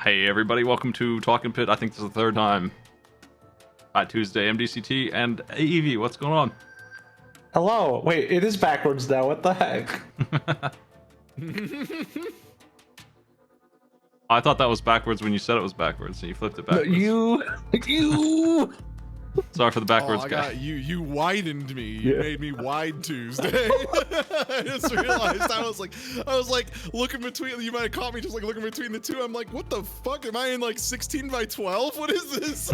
Hey everybody, welcome to Talkin Pit. I think this is the third time. TieTuesday, MDCT, and Evie. What's going on? Hello. Wait, it is backwards now. What the heck? I thought that was backwards when you said it was backwards, and you flipped it backwards. You. Sorry for the backwards guy. You widened me. You made me wide Tuesday. I just realized I was like looking between. You might have caught me just like looking between the two. I'm like, what the fuck? Am I in like 16 by 12? What is this?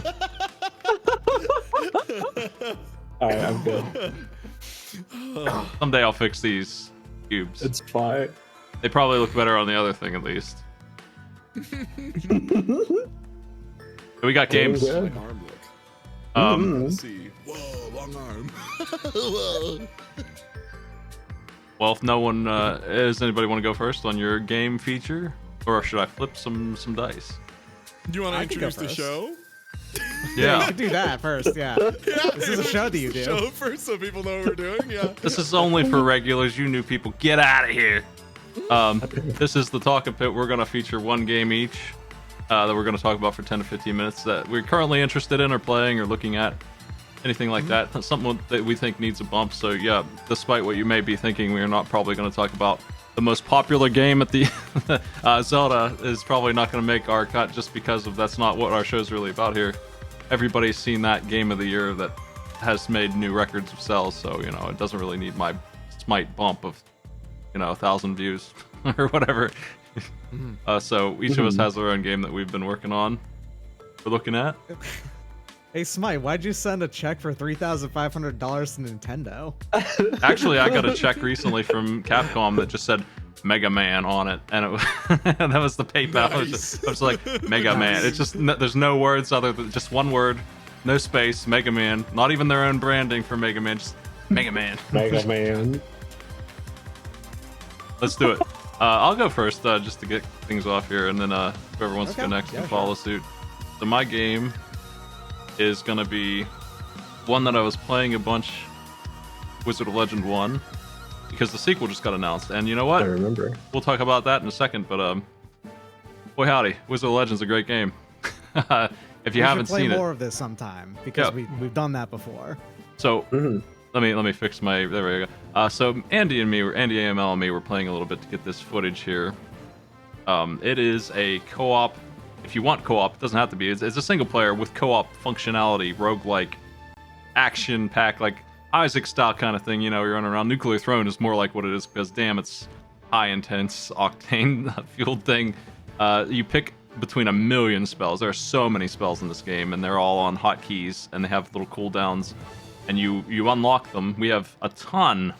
All right, I'm good. Someday I'll fix these cubes. It's fine. They probably look better on the other thing at least. We got games. Like arm look. Let's see. Whoa, long arm. Whoa. Well, if no one does anybody want to go first on your game feature, or should I flip some dice? Do you want to introduce the show? Yeah, you can do that first. Yeah. This is a show that you do. Show first so people know what we're doing. Yeah. This is only for regulars. You new people, get out of here. This is the Talkin Pit. We're gonna feature one game each that we're gonna talk about for 10 to 15 minutes that we're currently interested in or playing or looking at, anything like that. Something that we think needs a bump. So yeah, despite what you may be thinking, we are not probably gonna talk about the most popular game at the Zelda is probably not gonna make our cut just because of that's not what our show's really about here. Everybody's seen that game of the year that has made new records of sales, so you know it doesn't really need my Smight bump of 1,000 views or whatever. So each of us has our own game that we've been working on. We're looking at. Hey Smight, why'd you send a check for $3,500 to Nintendo? Actually, I got a check recently from Capcom that just said Mega Man on it, and that was the PayPal. Nice. I was like Mega Man. It's just there's no words other than just one word, no space. Mega Man. Not even their own branding for Mega Man. Just Mega Man. Mega Man. Let's do it. I'll go first just to get things off here, and then whoever wants to go next can follow suit. So my game is gonna be one that I was playing a bunch, Wizard of Legend 1, because the sequel just got announced, and you know what? I remember. We'll talk about that in a second, but boy howdy, Wizard of Legend's a great game. If you haven't seen it, play more of this sometime because we've done that before. So let me fix my, there we go. So Andy AML and me were playing a little bit to get this footage here. It is a co-op. If you want co-op, it doesn't have to be. It's a single player with co-op functionality, roguelike, action pack, like Isaac style kind of thing. You know, you're running around. Nuclear Throne is more like what it is because damn, it's high intense octane fueled thing. You pick between 1 million spells. There are so many spells in this game, and they're all on hotkeys, and they have little cooldowns. And you unlock them. We have a ton.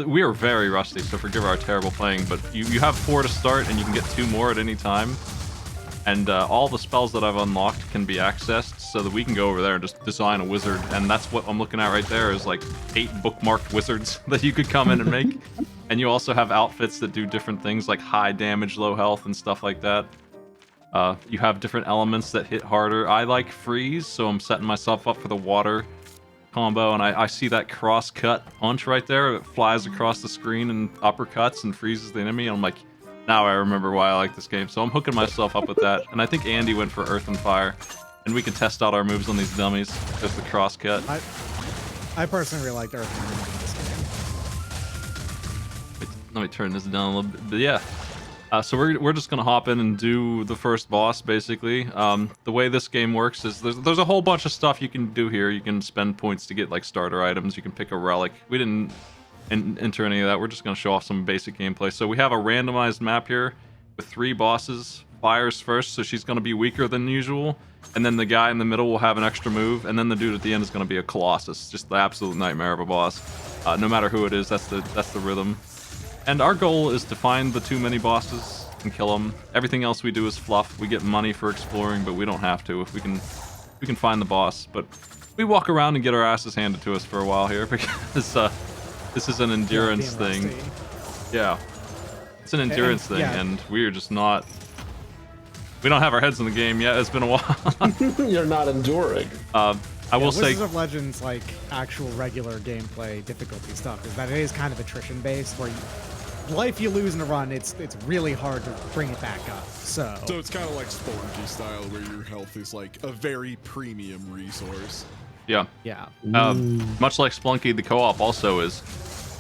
We are very rusty, so forgive our terrible playing, but you have 4 to start, and you can get 2 more at any time. And all the spells that I've unlocked can be accessed, so that we can go over there and just design a wizard. And that's what I'm looking at right there, is like 8 bookmarked wizards that you could come in and make. And you also have outfits that do different things, like high damage, low health, and stuff like that. You have different elements that hit harder. I like freeze, so I'm setting myself up for the water combo, and I see that cross-cut punch right there. It flies across the screen and uppercuts and freezes the enemy, and I'm like, now I remember why I like this game. So I'm hooking myself up with that, and I think Andy went for Earth and Fire, and we can test out our moves on these dummies. There's the cross-cut. I personally really liked Earth and Let me turn this down a little bit, but yeah. So we're just gonna hop in and do the first boss, basically. The way this game works is there's a whole bunch of stuff you can do here. You can spend points to get like starter items. You can pick a relic. We didn't enter any of that. We're just gonna show off some basic gameplay. So we have a randomized map here with 3 bosses. Fire's first, so she's gonna be weaker than usual. And then the guy in the middle will have an extra move, and then the dude at the end is gonna be a Colossus, just the absolute nightmare of a boss. No matter who it is, that's the rhythm. And our goal is to find the too many bosses and kill them. Everything else we do is fluff. We get money for exploring, but we don't have to. If we can find the boss. But we walk around and get our asses handed to us for a while here because this is an endurance thing. Yeah, it's an endurance thing, and we're just not. We don't have our heads in the game yet. It's been a while. You're not enduring. I will say, Wizards of Legends, like actual regular gameplay difficulty stuff, is that it is kind of attrition based, where life you lose in a run, it's really hard to bring it back up. So it's kind of like Spelunky style, where your health is like a very premium resource. Yeah. yeah. Much like Spelunky, the co-op also is.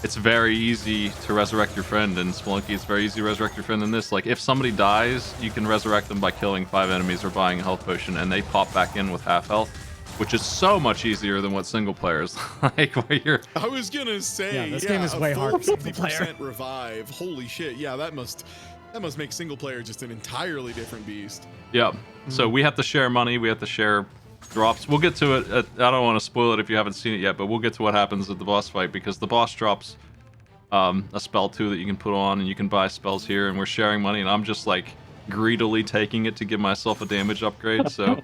It's very easy to resurrect your friend in Spelunky. It's very easy to resurrect your friend in this. Like, if somebody dies, you can resurrect them by killing 5 enemies or buying a health potion, and they pop back in with half health, which is so much easier than what single players like. Where you're. I was gonna say, this game is way harder for single player. 50% revive. Holy shit! Yeah, that must make single player just an entirely different beast. Yeah. So we have to share money. We have to share drops. We'll get to it. I don't want to spoil it if you haven't seen it yet, but we'll get to what happens at the boss fight, because the boss drops a spell too that you can put on, and you can buy spells here, and we're sharing money, and I'm just like greedily taking it to give myself a damage upgrade. So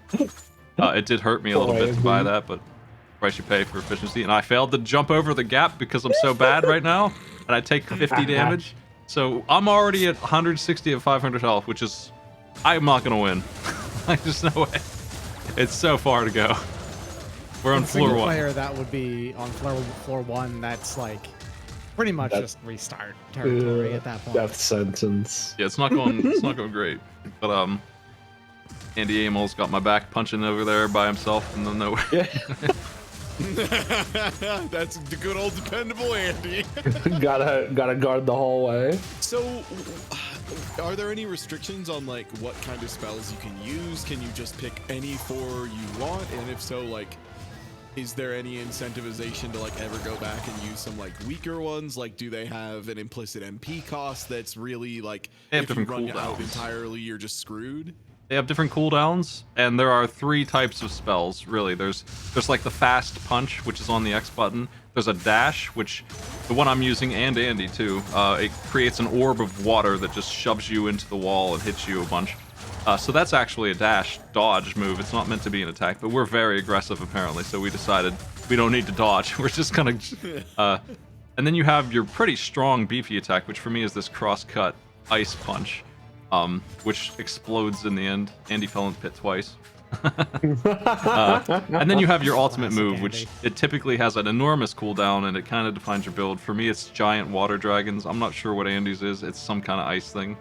it did hurt me a little bit to buy that, but price you pay for efficiency. And I failed to jump over the gap because I'm so bad right now, and I take 50 damage. So I'm already at 160 at 500 health, which is, I'm not gonna win. Like, there's no way. It's so far to go. We're on floor 1. Player, that would be on floor 1. That's like pretty much just restart territory at that point. Death sentence. Yeah, it's not going great. But Andy Amel's got my back punching over there by himself in the nowhere. Yeah. That's the good old dependable Andy. gotta guard the whole way. So, are there any restrictions on like what kind of spells you can use? Can you just pick any 4 you want? And if so, like, is there any incentivization to like ever go back and use some like weaker ones? Like, do they have an implicit MP cost that's really like, They have if you different run out cooldowns. entirely, you're just screwed? They have different cooldowns, and there are 3 types of spells, really. There's like the fast punch, which is on the X button. There's a dash, which, the one I'm using, and Andy too, it creates an orb of water that just shoves you into the wall and hits you a bunch. So that's actually a dash dodge move. It's not meant to be an attack, but we're very aggressive apparently, so we decided we don't need to dodge. We're just gonna... and then you have your pretty strong beefy attack, which for me is this cross-cut ice punch. Which explodes in the end. Andy fell in the pit twice. And then you have your ultimate move, which it typically has an enormous cooldown, and it kind of defines your build. For me, it's giant water dragons. I'm not sure what Andy's is. It's some kind of ice thing.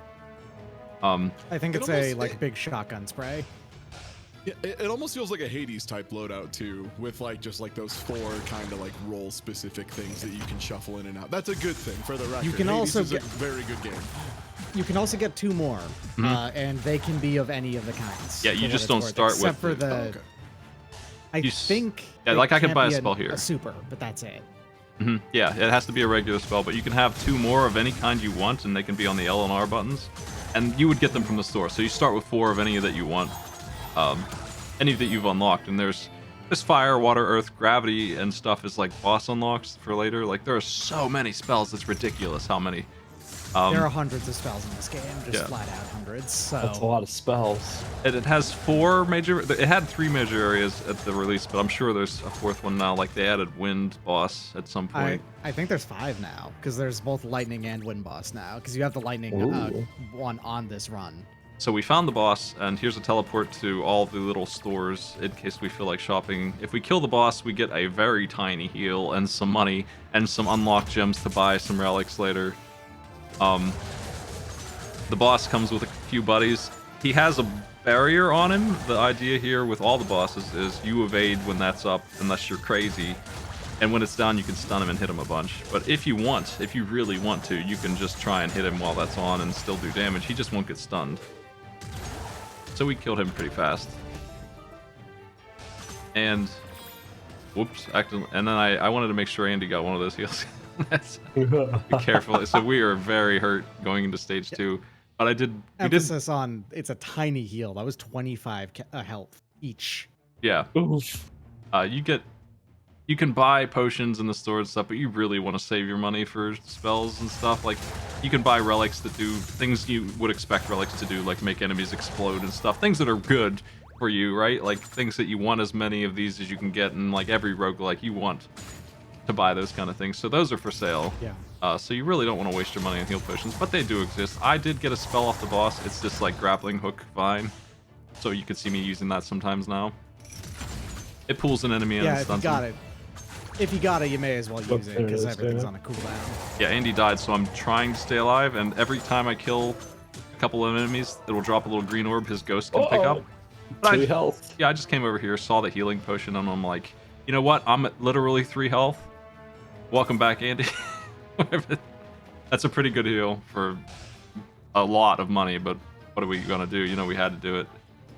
I think it's a like big shotgun spray. Yeah, it almost feels like a Hades type loadout too, with like just like those 4 kind of like role specific things that you can shuffle in and out. That's a good thing for the record. You can Hades also is get a very good game. You can also get 2 more, and they can be of any of the kinds. Yeah, you for just what don't it's start worth, except with for the- the. Oh, okay. I think. Yeah, it like I could can't buy a be spell here. A super, but that's it. Yeah, it has to be a regular spell, but you can have 2 more of any kind you want, and they can be on the L and R buttons. And you would get them from the store. So you start with 4 of any that you want, any that you've unlocked. And there's fire, water, earth, gravity, and stuff is like boss unlocks for later. Like, there are so many spells, it's ridiculous how many. There are hundreds of spells in this game, just yeah. flat out hundreds. So That's a lot of spells. And it has 4 major... It had 3 major areas at the release, but I'm sure there's a 4th one now. Like, they added wind boss at some point. I think there's 5 now, because there's both lightning and wind boss now, because you have the lightning one on this run. So we found the boss, and here's a teleport to all the little stores in case we feel like shopping. If we kill the boss, we get a very tiny heal and some money and some unlocked gems to buy some relics later. The boss comes with a few buddies. He has a barrier on him. The idea here with all the bosses is you evade when that's up, unless you're crazy. And when it's down, you can stun him and hit him a bunch. But if you really want to, you can just try and hit him while that's on and still do damage. He just won't get stunned. So we killed him pretty fast. And... Whoops. And then I wanted to make sure Andy got one of those heals. Be careful. So we are very hurt going into stage 2. But I did... Emphasis on it's a tiny heal. That was 25 health each. Yeah. You can buy potions in the store and stuff, but you really want to save your money for spells and stuff. Like, you can buy relics that do things you would expect relics to do, like make enemies explode and stuff. Things that are good for you, right? Like, things that you want as many of these as you can get, and like every roguelike, you want to buy those kind of things. So those are for sale. Yeah. So you really don't want to waste your money on heal potions, but they do exist. I did get a spell off the boss. It's this like grappling hook vine. So you can see me using that sometimes now. It pulls an enemy and Yeah, if you stuns got him. it. if you got it, you may as well use it There it because is, everything's yeah. on a cooldown. Yeah, Andy died, so I'm trying to stay alive, and every time I kill a couple of enemies, it'll drop a little green orb his ghost can pick up. But 2 health. Yeah, I just came over here, saw the healing potion, and I'm like, you know what? I'm at literally 3 health. Welcome back, Andy. That's a pretty good heal for a lot of money, but what are we gonna do? You know, we had to do it,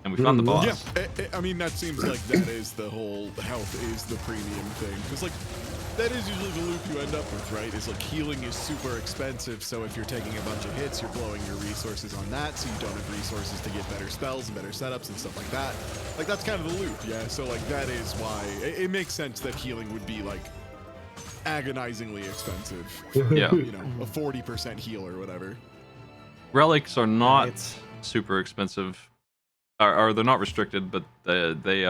and we found the boss. Yeah, I mean, that seems like that is the whole health is the premium thing. Because, like, that is usually the loop you end up with, right? Is like healing is super expensive, so if you're taking a bunch of hits, you're blowing your resources on that, so you don't have resources to get better spells and better setups and stuff like that. Like, that's kind of the loop, yeah? So, like, that is why it makes sense that healing would be, like, agonizingly expensive. Yeah. You know, a 40% heal or whatever. Relics are not It's- super expensive, or they're not restricted, but they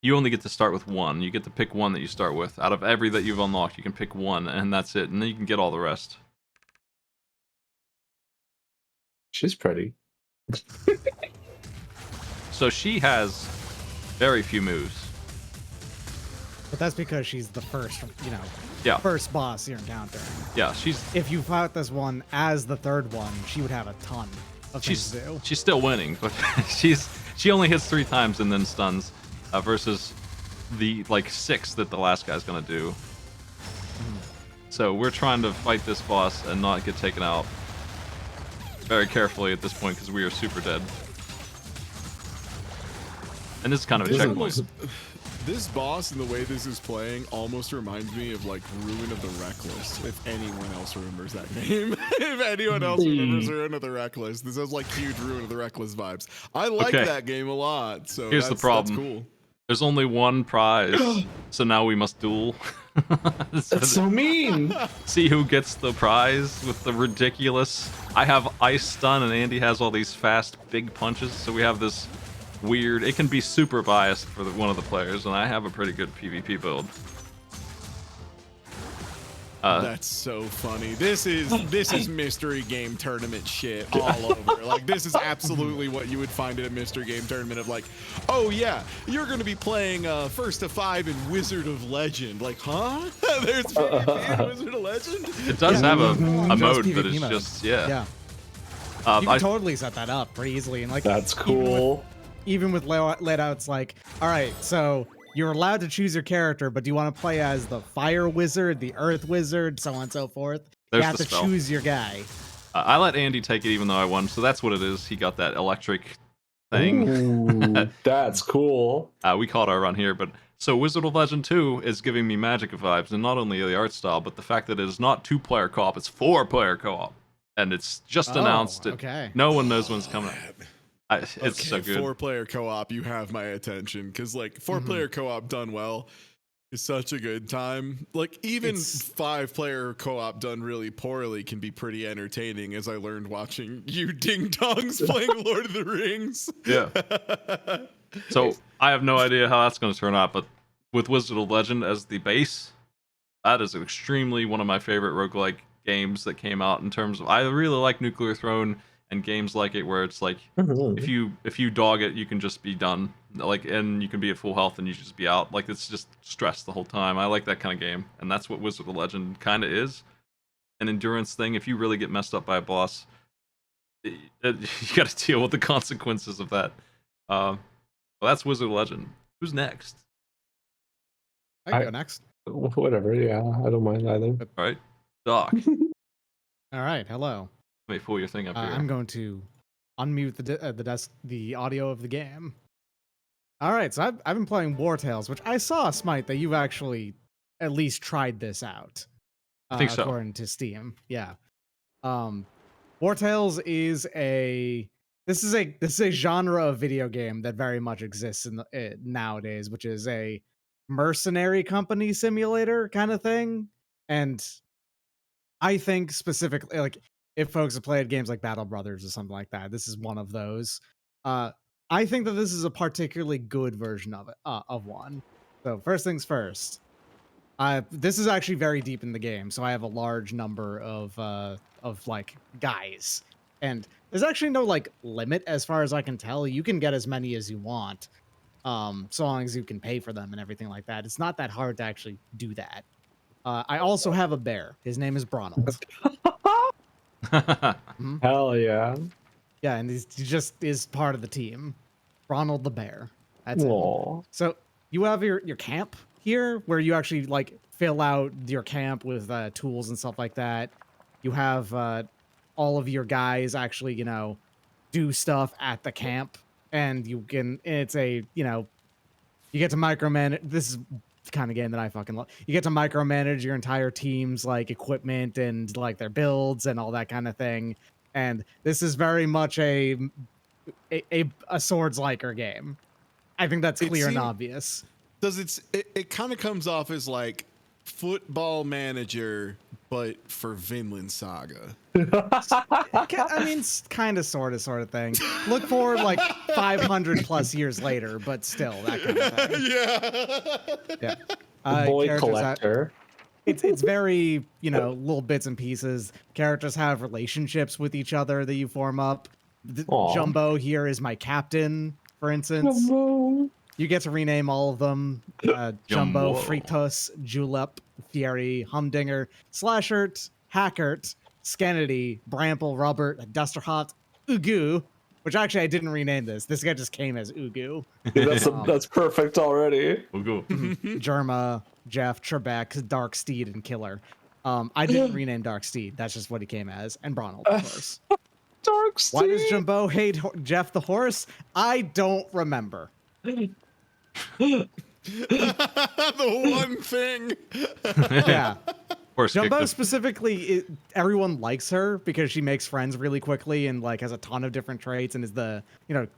you only get to start with one. You get to pick one that you start with. Out of every that you've unlocked, you can pick one, and that's it. And then you can get all the rest. She's pretty. So she has very few moves. But that's because she's the first, Yeah, first boss you're encountering. yeah. She's If you fought this one as the third one, she would have a ton of things to do. she's still winning, but she only hits 3 times and then stuns, versus the like 6 that the last guy's gonna do. So we're trying to fight this boss and not get taken out very carefully at this point because we are super dead. And this is kind of a This checkpoint. almost- This boss and the way this is playing almost reminds me of like Ruin of the Reckless, if anyone else remembers that game. If anyone else remembers Ruin of the Reckless, this has like huge Ruin of the Reckless vibes. I like Okay. that game a lot, so Here's the problem. That's cool. There's only one prize, so now we must duel. That's so mean. See who gets the prize with the ridiculous. I have ice stun and Andy has all these fast big punches, so we have this weird. It can be super biased for one of the players, and I have a pretty good PvP build. That's so funny. This is mystery game tournament shit all over. Like, this is absolutely what you would find at a mystery game tournament of like, oh yeah, you're gonna be playing first to 5 in Wizard of Legend. Like, huh? There's PvP in Wizard of Legend? It does have a Just mode that PvP is mode. just yeah. You can totally set that up pretty easily, and like That's cool. Even with layouts like, all right, so you're allowed to choose your character, but do you want to play as the fire wizard, the earth wizard, so on and so forth? There's you have the to spell. choose your guy. I let Andy take it even though I won, so that's what it is. He got that electric thing. Ooh, that's cool. We called our run here, but so Wizard of Legend 2 is giving me Magic vibes, and not only the art style, but the fact that it is not 2-player co-op, it's 4-player co-op, and it's just announced. Okay. No one knows when it's coming. It's so good. 4-player co-op, you have my attention, because like 4-player co-op done well is such a good time. Like even 5-player co-op done really poorly can be pretty entertaining, as I learned watching you ding dongs playing Lord of the Rings. Yeah. So I have no idea how that's going to turn out, but with Wizard of Legend as the base, that is extremely one of my favorite roguelike games that came out in terms of. I really like Nuclear Throne and games like it where it's like if you dog it, you can just be done. Like, and you can be at full health and you just be out. Like, it's just stress the whole time. I like that kind of game, and that's what Wizard of Legend kind of is. An endurance thing. If you really get messed up by a boss, you got to deal with the consequences of that. Well, that's Wizard of Legend. Who's next? I can go next. Whatever, yeah, I don't mind either. All right, Doc. All right, hello. Let me pull your thing up here. I'm going to unmute the audio of the game. All right, so I've been playing Wartales, which I saw, Smight, that you've actually at least tried this out. I think so. According to Steam, yeah. Wartales is a genre of video game that very much exists in nowadays, which is a mercenary company simulator kind of thing. And I think specifically, like, if folks have played games like Battle Brothers or something like that, this is one of those. I think that this is a particularly good version of it, of one. So first things first, this is actually very deep in the game, so I have a large number of like guys, and there's actually no like limit as far as I can tell. You can get as many as you want. So long as you can pay for them and everything like that. It's not that hard to actually do that. I also have a bear. His name is Bronald. Mhm. Hell yeah. Yeah, and he just is part of the team. Ronald the bear. That's it. Aw. So you have your camp here where you actually like fill out your camp with tools and stuff like that. You have all of your guys actually, do stuff at the camp, and it's a, you get to micromanage. This is the kind of game that I fucking love. You get to micromanage your entire team's like equipment and like their builds and all that kind of thing. And this is very much a swords liker game. I think that's clear and obvious. It kind of comes off as like Football Manager, but for Vinland Saga. I mean, kind of, sort of thing. Look forward like 500 plus years later, but still that kind of thing. Yeah. Yeah. Boy characters collector. It's very, little bits and pieces. Characters have relationships with each other that you form up. Aw. Jumbo here is my captain, for instance. Jumbo. You get to rename all of them. Jumbo, Jumbo. Fritos, Julep, Fieri, Humdinger, Slashert, Hackert, Skennedy, Brample, Robert, Dusterhot, Ugu, which actually I didn't rename this. This guy just came as Ugu. Dude, that's perfect already. We'll go. Germa, Jeff, Trebek, Dark Steed, and Killer. I didn't rename Dark Steed. That's just what he came as. And Bronald, of course. Dark Steed. Why does Jumbo hate Jeff the horse? I don't remember. The one thing. Yeah. Horse kicked Jumbo him. specifically, everyone likes her because she makes friends really quickly and like has a ton of different traits and is the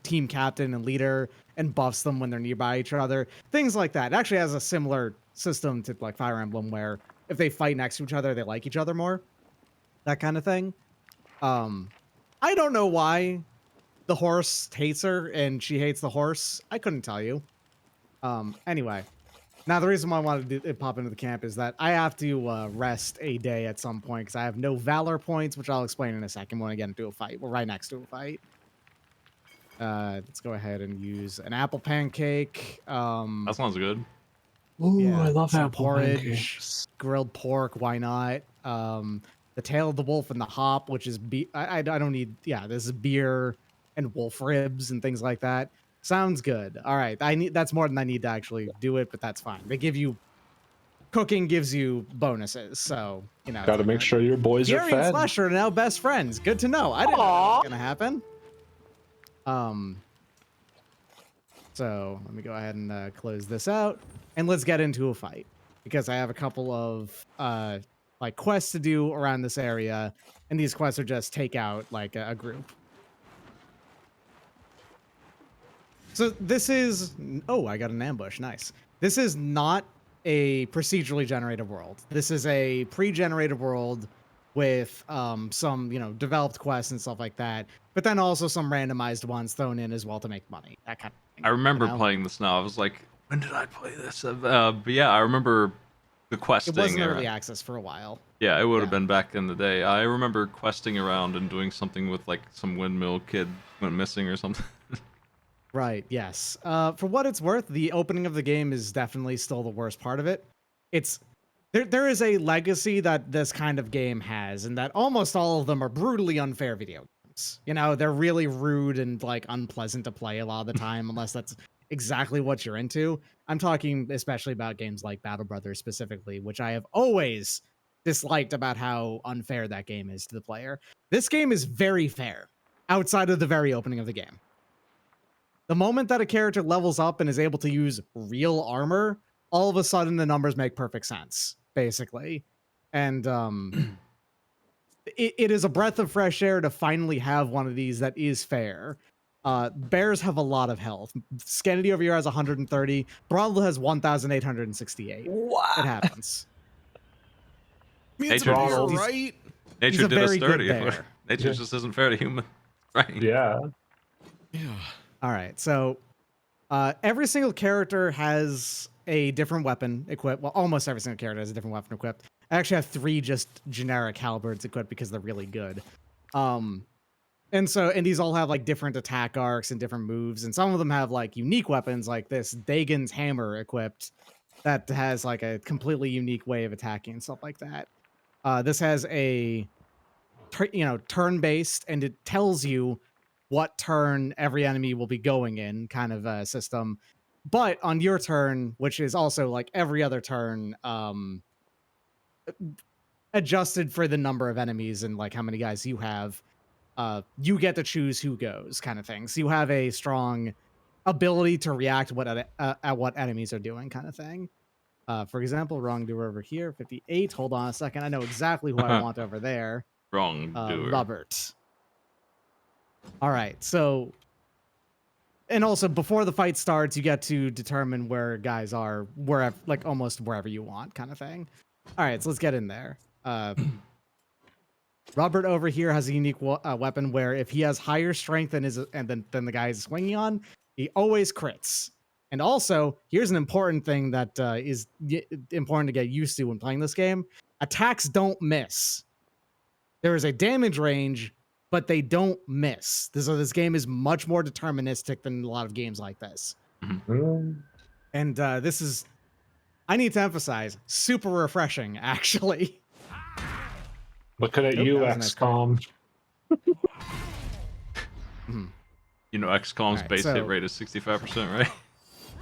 team captain and leader and buffs them when they're nearby each other. Things like that. It actually has a similar system to like Fire Emblem where if they fight next to each other, they like each other more. That kind of thing. I don't know why the horse hates her and she hates the horse. I couldn't tell you. Anyway. Now, the reason why I wanted to pop into the camp is that I have to rest a day at some point because I have no Valor points, which I'll explain in a second when I get into a fight. We're right next to a fight. Let's go ahead and use an apple pancake. That sounds good. Ooh, Yeah, I love some apple porridge, pancakes. grilled pork. Why not? The tail of the wolf and the hop, which is I don't need. Yeah, this is beer and wolf ribs and things like that. Sounds good. All right, that's more than I need to actually do it, but that's fine. They give you cooking gives you bonuses, so Gotta make sure your boys are Gary and fed. Slasher are now best friends. Good to know. I didn't know that was gonna happen. So let me go ahead and close this out, and let's get into a fight because I have a couple of like quests to do around this area, and these quests are just take out like a group. So this is I got an ambush. Nice. This is not a procedurally generated world. This is a pre-generated world with some developed quests and stuff like that, but then also some randomized ones thrown in as well to make money. That kind of thing. I remember playing this now. I was like, when did I play this? But yeah, I remember the questing. It wasn't early access for a while. Yeah, it would have been back in the day. I remember questing around and doing something with like some windmill kid went missing or something. Right, yes. For what it's worth, the opening of the game is definitely still the worst part of it. There is a legacy that this kind of game has, and that almost all of them are brutally unfair video games. They're really rude and like unpleasant to play a lot of the time, unless that's exactly what you're into. I'm talking especially about games like Battle Brothers specifically, which I have always disliked about how unfair that game is to the player. This game is very fair, outside of the very opening of the game. The moment that a character levels up and is able to use real armor, all of a sudden the numbers make perfect sense, basically. And it is a breath of fresh air to finally have one of these that is fair. Bears have a lot of health. Skennedy over here has 130. Bronald has 1,868. What? It happens. I mean, it's Nature all does- right. Nature a did us very good dirty. bear. Nature Yeah. just isn't fair to human. Right. Yeah. Yeah. All right, so every single character has a different weapon equipped. Well, almost every single character has a different weapon equipped. I actually have 3 just generic halberds equipped because they're really good. And these all have like different attack arcs and different moves, and some of them have like unique weapons, like this Dagon's hammer equipped that has like a completely unique way of attacking and stuff like that. This has a turn-based, and it tells you what turn every enemy will be going in kind of a system. But on your turn, which is also like every other turn, adjusted for the number of enemies and like how many guys you have, you get to choose who goes, kind of thing. So you have a strong ability to react at what enemies are doing, kind of thing. For example, wrongdoer over here, 58. Hold on a second. I know exactly who I want over there. Wrongdoer. Robert. All right. So, and also before the fight starts, you get to determine where guys are, wherever, like almost wherever you want, kind of thing. All right. So let's get in there. Robert over here has a unique weapon where if he has higher strength than the guy he's swinging on, he always crits. And also, here's an important thing that is important to get used to when playing this game. Attacks don't miss. There is a damage range, but they don't miss. So this game is much more deterministic than a lot of games like this. Mm. And this is, I need to emphasize, super refreshing, actually. Looking at Nope, you, that was a nice XCOM. You know, XCOM's Alright, base so- hit rate is 65%, right?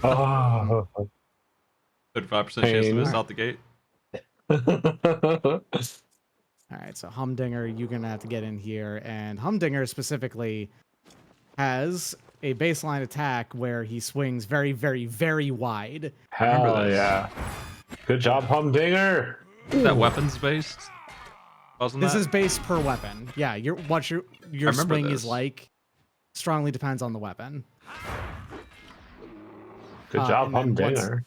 Oh. 35% chance to miss out the gate. All right, so Humdinger, you're going to have to get in here. And Humdinger specifically has a baseline attack where he swings very, very, very wide. Hell this. yeah. Good job, Humdinger. Is that weapons based? Wasn't This that? is base per weapon. Yeah, what your remember swing is this. like strongly depends on the weapon. Good job, and then Humdinger.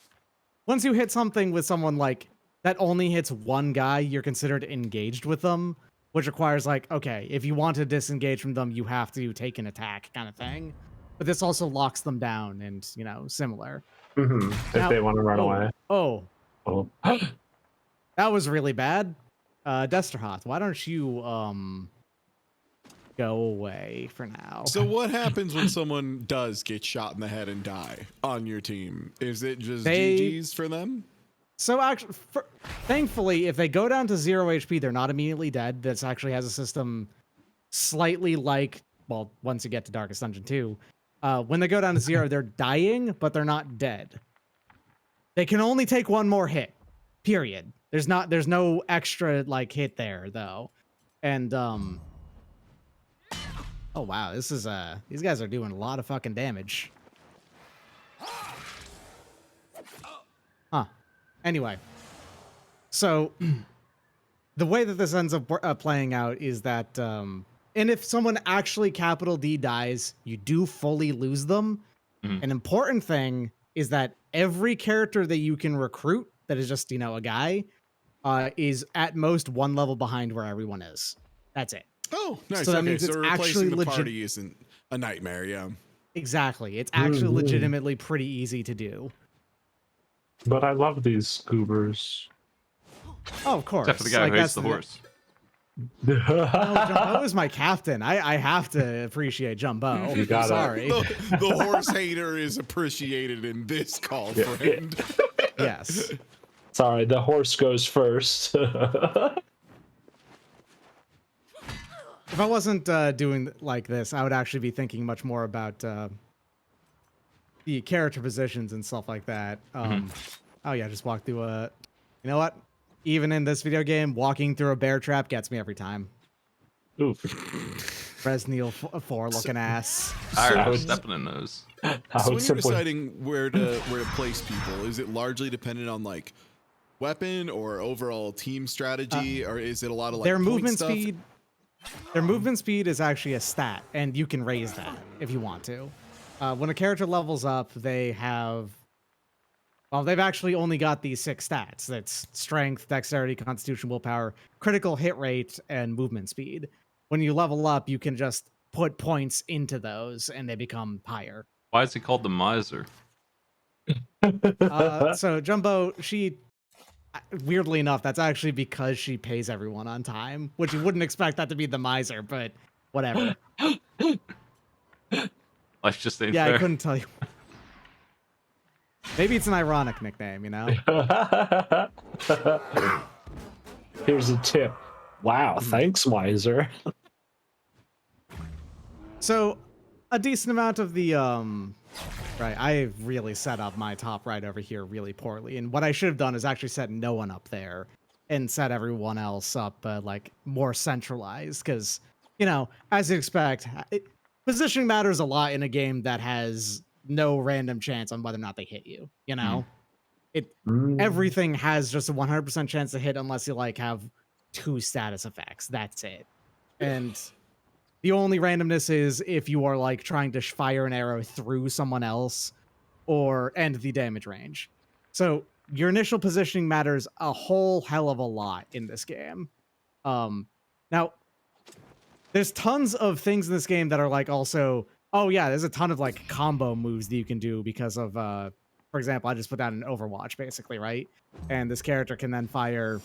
Once you hit something with someone like that only hits one guy, you're considered engaged with them, which requires like, okay, if you want to disengage from them, you have to take an attack kind of thing. But this also locks them down and, similar. If Now- they want to run away. Oh, Oh. that was really bad. Desterhoth, why don't you go away for now? So what happens when someone does get shot in the head and die on your team? Is it just GG's for them? So actually, thankfully, if they go down to 0 HP, they're not immediately dead. This actually has a system slightly like, well, once you get to Darkest Dungeon 2, when they go down to 0, they're dying, but they're not dead. They can only take one more hit, period. There's no extra like hit there though. And oh wow, this is these guys are doing a lot of fucking damage. Huh. Anyway, so the way that this ends up playing out is that, and if someone actually capital D dies, you do fully lose them. An important thing is that every character that you can recruit that is just, a guy, is at most one level behind where everyone is. That's it. Oh, nice. So that Okay, means so it's replacing actually the legit- party isn't a nightmare, yeah. Exactly. It's actually legitimately pretty easy to do. But I love these goobers. Oh, of course. Except for the guy who hates that's the horse. Oh, Jumbo is my captain. I have to appreciate Jumbo. You gotta- Sorry. The horse hater is appreciated in this call, Yeah. friend. Yes. Sorry, the horse goes first. If I wasn't doing like this, I would actually be thinking much more about the character positions and stuff like that. Oh yeah, just walk through a. You know what? Even in this video game, walking through a bear trap gets me every time. Oof. Resneal 4 looking ass. Tired I of would- stepping in those. I So would when you're simply. deciding where to place people, is it largely dependent on like weapon or overall team strategy, or is it a lot of like Their point movement stuff? speed. Their movement speed is actually a stat, and you can raise that if you want to. When a character levels up, they have. Well, they've actually only got these 6 stats. That's strength, dexterity, constitution, willpower, critical hit rate, and movement speed. When you level up, you can just put points into those, and they become higher. Why is he called the miser? So Jumbo, she. Weirdly enough, that's actually because she pays everyone on time, which you wouldn't expect that to be the miser, but Whatever. Life just ain't Yeah, fair. I couldn't tell you. Maybe it's an ironic nickname, you know? Here's a tip. Wow, thanks, Wiser. So, a decent amount of the, right, I really set up my top right over here really poorly, and what I should have done is actually set no one up there, and set everyone else up, like, more centralized, because, you know, as you expect, positioning matters a lot in a game that has no random chance on whether or not they hit you, you know? Everything has just a 100% chance to hit unless you, like, have 2 status effects. That's it. And the only randomness is if you are, like, trying to fire an arrow through someone else or end the damage range. So your initial positioning matters a whole hell of a lot in this game. Now, there's tons of things in this game that are, like, also... Oh, yeah, there's a ton of, like, combo moves that you can do because of... For example, I just put down an Overwatch, basically, right? And this character can then fire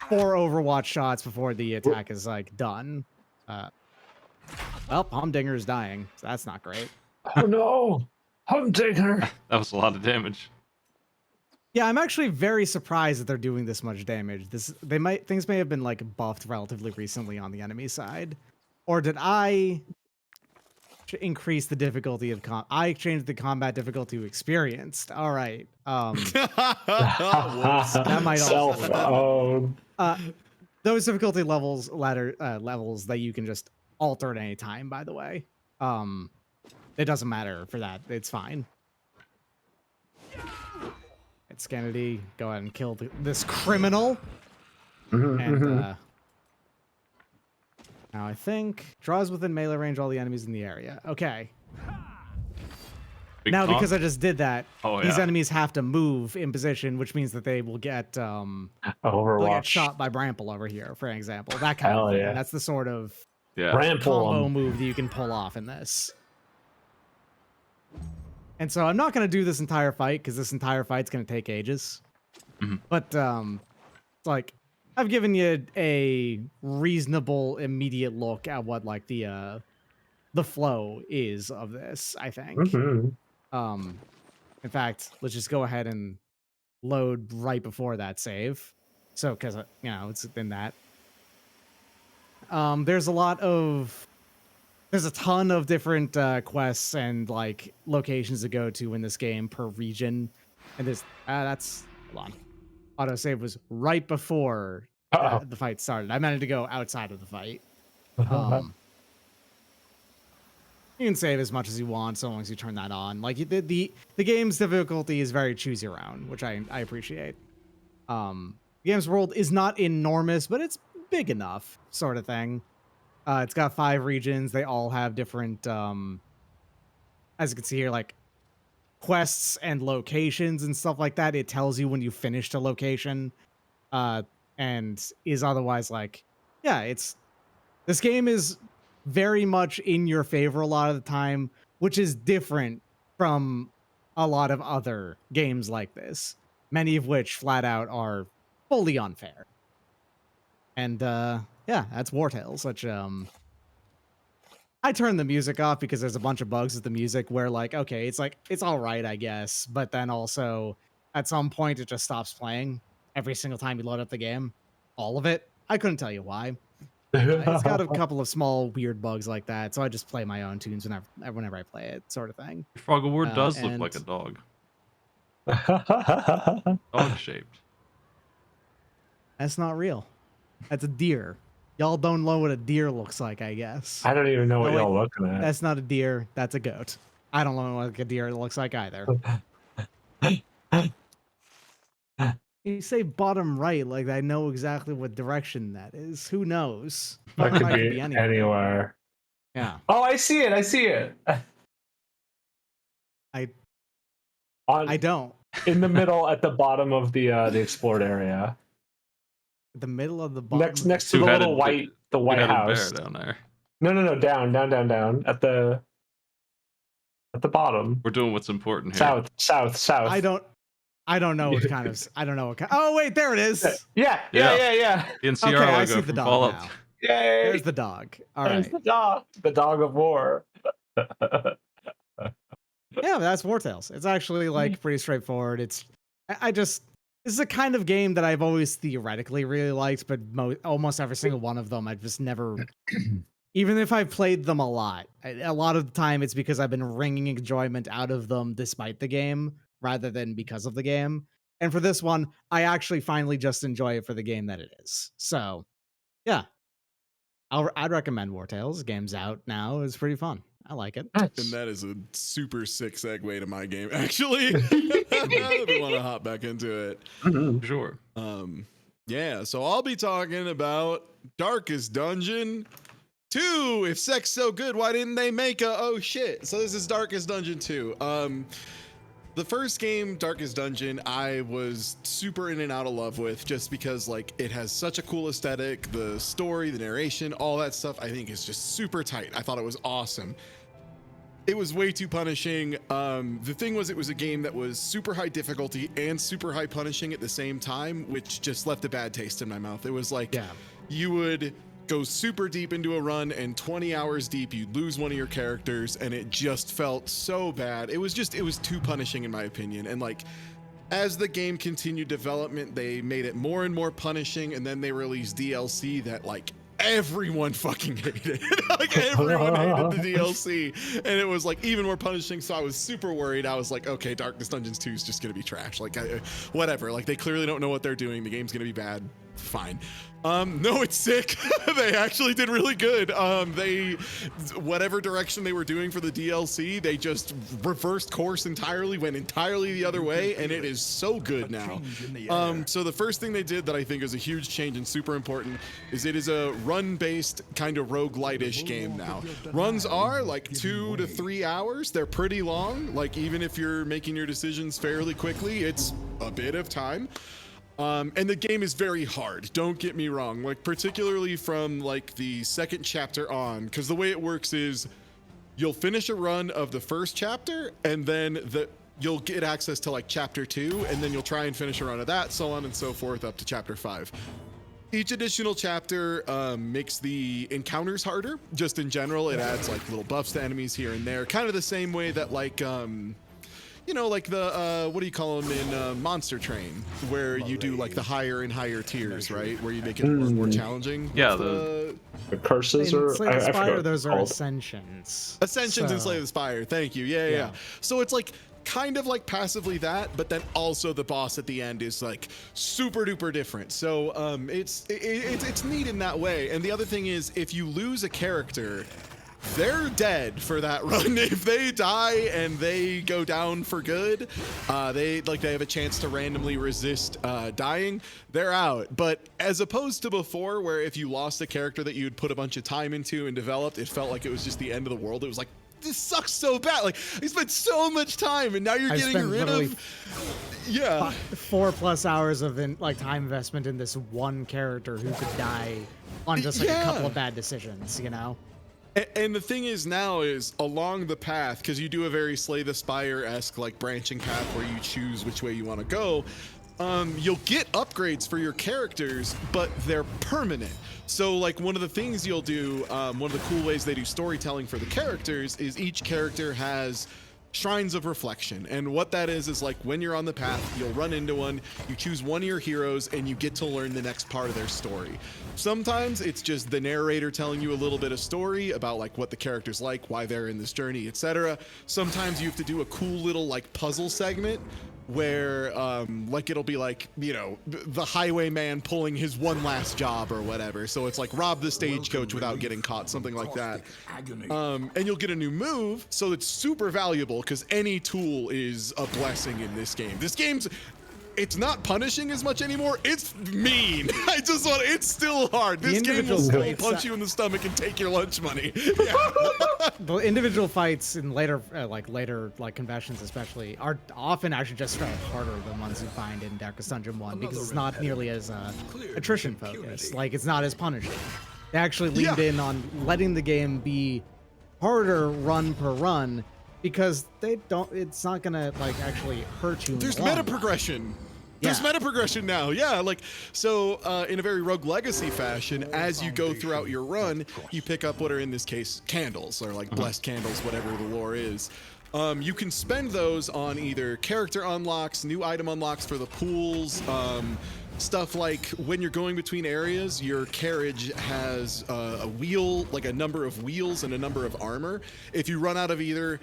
4 Overwatch shots before the attack is, like, done. Well, Humdinger is dying, so that's not great. Oh no, Humdinger! That was a lot of damage. Yeah, I'm actually very surprised that they're doing this much damage. Things may have been, like, buffed relatively recently on the enemy side, or did I increase the difficulty of I changed the combat difficulty to experienced. All right. That might also those difficulty levels levels that you can just alter at any time, by the way. It doesn't matter for that. It's fine. It's Kennedy. Go ahead and kill this criminal. Now I think draws within melee range all the enemies in the area. Okay. Big now, taunt. because I just did that, these yeah. enemies have to move in position, which means that they will get they'll get shot by Brample over here, for example. That kind of thing. Yeah. That's the sort of Brample combo move that you can pull off in this. And so I'm not going to do this entire fight because this entire fight's going to take ages. But it's like I've given you a reasonable immediate look at what like the flow is of this, I think. In fact, let's just go ahead and load right before that save. So, because, you know, it's in that. There's a ton of different quests and, like, locations to go to in this game per region. And there's, hold on. Autosave was right before the fight started. I meant to go outside of the fight. You can save as much as you want so long as you turn that on. Like the game's difficulty is very choose your own, which I appreciate. The game's world is not enormous, but it's big enough, sort of thing. It's got 5 regions. They all have different, as you can see here, like quests and locations and stuff like that. It tells you when you finished a location, and is otherwise like, yeah, this game is very much in your favor a lot of the time, which is different from a lot of other games like this, many of which flat out are fully unfair. And yeah, that's Wartales, which I turned the music off because there's a bunch of bugs with the music where, like, okay, it's all right, I guess, but then also at some point it just stops playing every single time you load up the game. All of it. I couldn't tell you why. It's got a couple of small weird bugs like that, so I just play my own tunes whenever I play it, sort of thing. Frog Award does look like a dog. Dog shaped. That's not real. That's a deer. Y'all don't know what a deer looks like, I guess. I don't even know what y'all looking at. That's not a deer. That's a goat. I don't know what a deer looks like either. You say bottom right, like I know exactly what direction that is. Who knows? That could be anywhere. Yeah. Oh, I see it. I see it. I don't. In the middle, at the bottom of the explored area. The middle of the bottom. Next to the little white house. Bear down there. No, down. At the bottom. We're doing what's important here. South. I don't know what kind of. Oh wait, there it is. Yeah. The NCR okay, logo I see the from dog Fallout. now. Yay! There's the dog. All There's right. the dog of war. Yeah, that's Wartales. It's actually like pretty straightforward. I just this is a kind of game that I've always theoretically really liked, but almost every single one of them I've just never. Even if I've played them a lot of the time it's because I've been wringing enjoyment out of them despite the game rather than because of the game. And for this one, I actually finally just enjoy it for the game that it is. So, yeah, I'd recommend Wartales. Game's out now. It's pretty fun. I like it. And that is a super sick segue to my game, actually. If you want to hop back into it. Sure. Yeah, so I'll be talking about Darkest Dungeon 2. If sex so good, why didn't they make a oh shit? So this is Darkest Dungeon 2. The first game, Darkest Dungeon, I was super in and out of love with just because like it has such a cool aesthetic, the story, the narration, all that stuff I think is just super tight. I thought it was awesome. It was way too punishing. The thing was, it was a game that was super high difficulty and super high punishing at the same time, which just left a bad taste in my mouth. It was like, you would go super deep into a run and 20 hours deep, you'd lose one of your characters and it just felt so bad. It was too punishing in my opinion. And like, as the game continued development, they made it more and more punishing, and then they released DLC that like everyone fucking hated. Like everyone hated the DLC, and it was like even more punishing. So I was super worried. I was like, okay, Darkest Dungeons 2 is just gonna be trash. Like whatever, like they clearly don't know what they're doing. The game's gonna be bad. Fine. No, it's sick. They actually did really good. Whatever direction they were doing for the DLC, they just reversed course entirely, went entirely the other way, and it is so good now. So the first thing they did that I think is a huge change and super important is it is a run-based kind of roguelite-ish game now. Runs are like 2 to 3 hours. They're pretty long. Like even if you're making your decisions fairly quickly, it's a bit of time. And the game is very hard, don't get me wrong, like particularly from like the second chapter on, because the way it works is you'll finish a run of the first chapter and then you'll get access to like chapter 2, and then you'll try and finish a run of that, so on and so forth up to chapter 5. Each additional chapter makes the encounters harder. Just in general, it adds like little buffs to enemies here and there, kind of the same way that like you know, like the, what do you call them in Monster Train, where you do like the higher and higher tiers, right? Where you make it more challenging. Yeah, the curses in or Slay the Spire, those are called. Ascensions. Ascensions in Slay the Spire. Thank you. Yeah. So it's like kind of like passively that, but then also the boss at the end is like super duper different. So it's neat in that way. And the other thing is, if you lose a character, they're dead for that run. If they die and they go down for good, they have a chance to randomly resist dying, they're out. But as opposed to before, where if you lost a character that you'd put a bunch of time into and developed, it felt like it was just the end of the world. It was like, this sucks so bad. Like, I spent so much time and now you're getting rid of 4+ hours of time investment in this one character who could die on just like a couple of bad decisions, you know? And the thing is now is along the path, because you do a very Slay the Spire-esque like branching path where you choose which way you want to go, you'll get upgrades for your characters, but they're permanent. So like one of the things you'll do, one of the cool ways they do storytelling for the characters is each character has shrines of reflection, and what that is like when you're on the path, you'll run into one, you choose one of your heroes, and you get to learn the next part of their story. Sometimes it's just the narrator telling you a little bit of story about like what the character's like, why they're in this journey, etc. Sometimes you have to do a cool little like puzzle segment where like it'll be like, you know, the highwayman pulling his one last job or whatever, so it's like rob the stagecoach without getting caught, something like that. And you'll get a new move, so it's super valuable because any tool is a blessing in this game. This game's, it's not punishing as much anymore, it's mean. It's still hard. This game will still punch you in the stomach and take your lunch money. The individual fights in later conventions especially are often actually just straight harder than ones you find in Darkest Dungeon 1 because it's not nearly as attrition focused. Like, it's not as punishing. They actually leaned in on letting the game be harder run per run because it's not gonna like actually hurt you. There's meta progression. There's meta progression now, yeah. Like, so in a very Rogue Legacy fashion, as you go throughout your run, you pick up what are in this case candles, or like blessed candles, whatever the lore is. You can spend those on either character unlocks, new item unlocks for the pools, stuff like when you're going between areas, your carriage has a wheel, like a number of wheels and a number of armor. If you run out of either,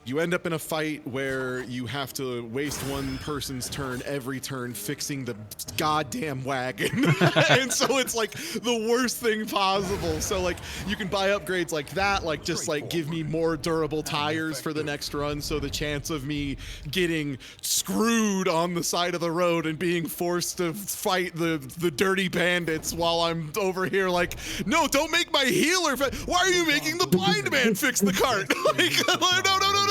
you end up in a fight where you have to waste one person's turn every turn fixing the goddamn wagon. And so it's like the worst thing possible. So like you can buy upgrades like that, like just like give me more durable tires for the next run. So the chance of me getting screwed on the side of the road and being forced to fight the dirty bandits while I'm over here like, no, don't make my healer. Why are you making the blind man fix the cart? Like,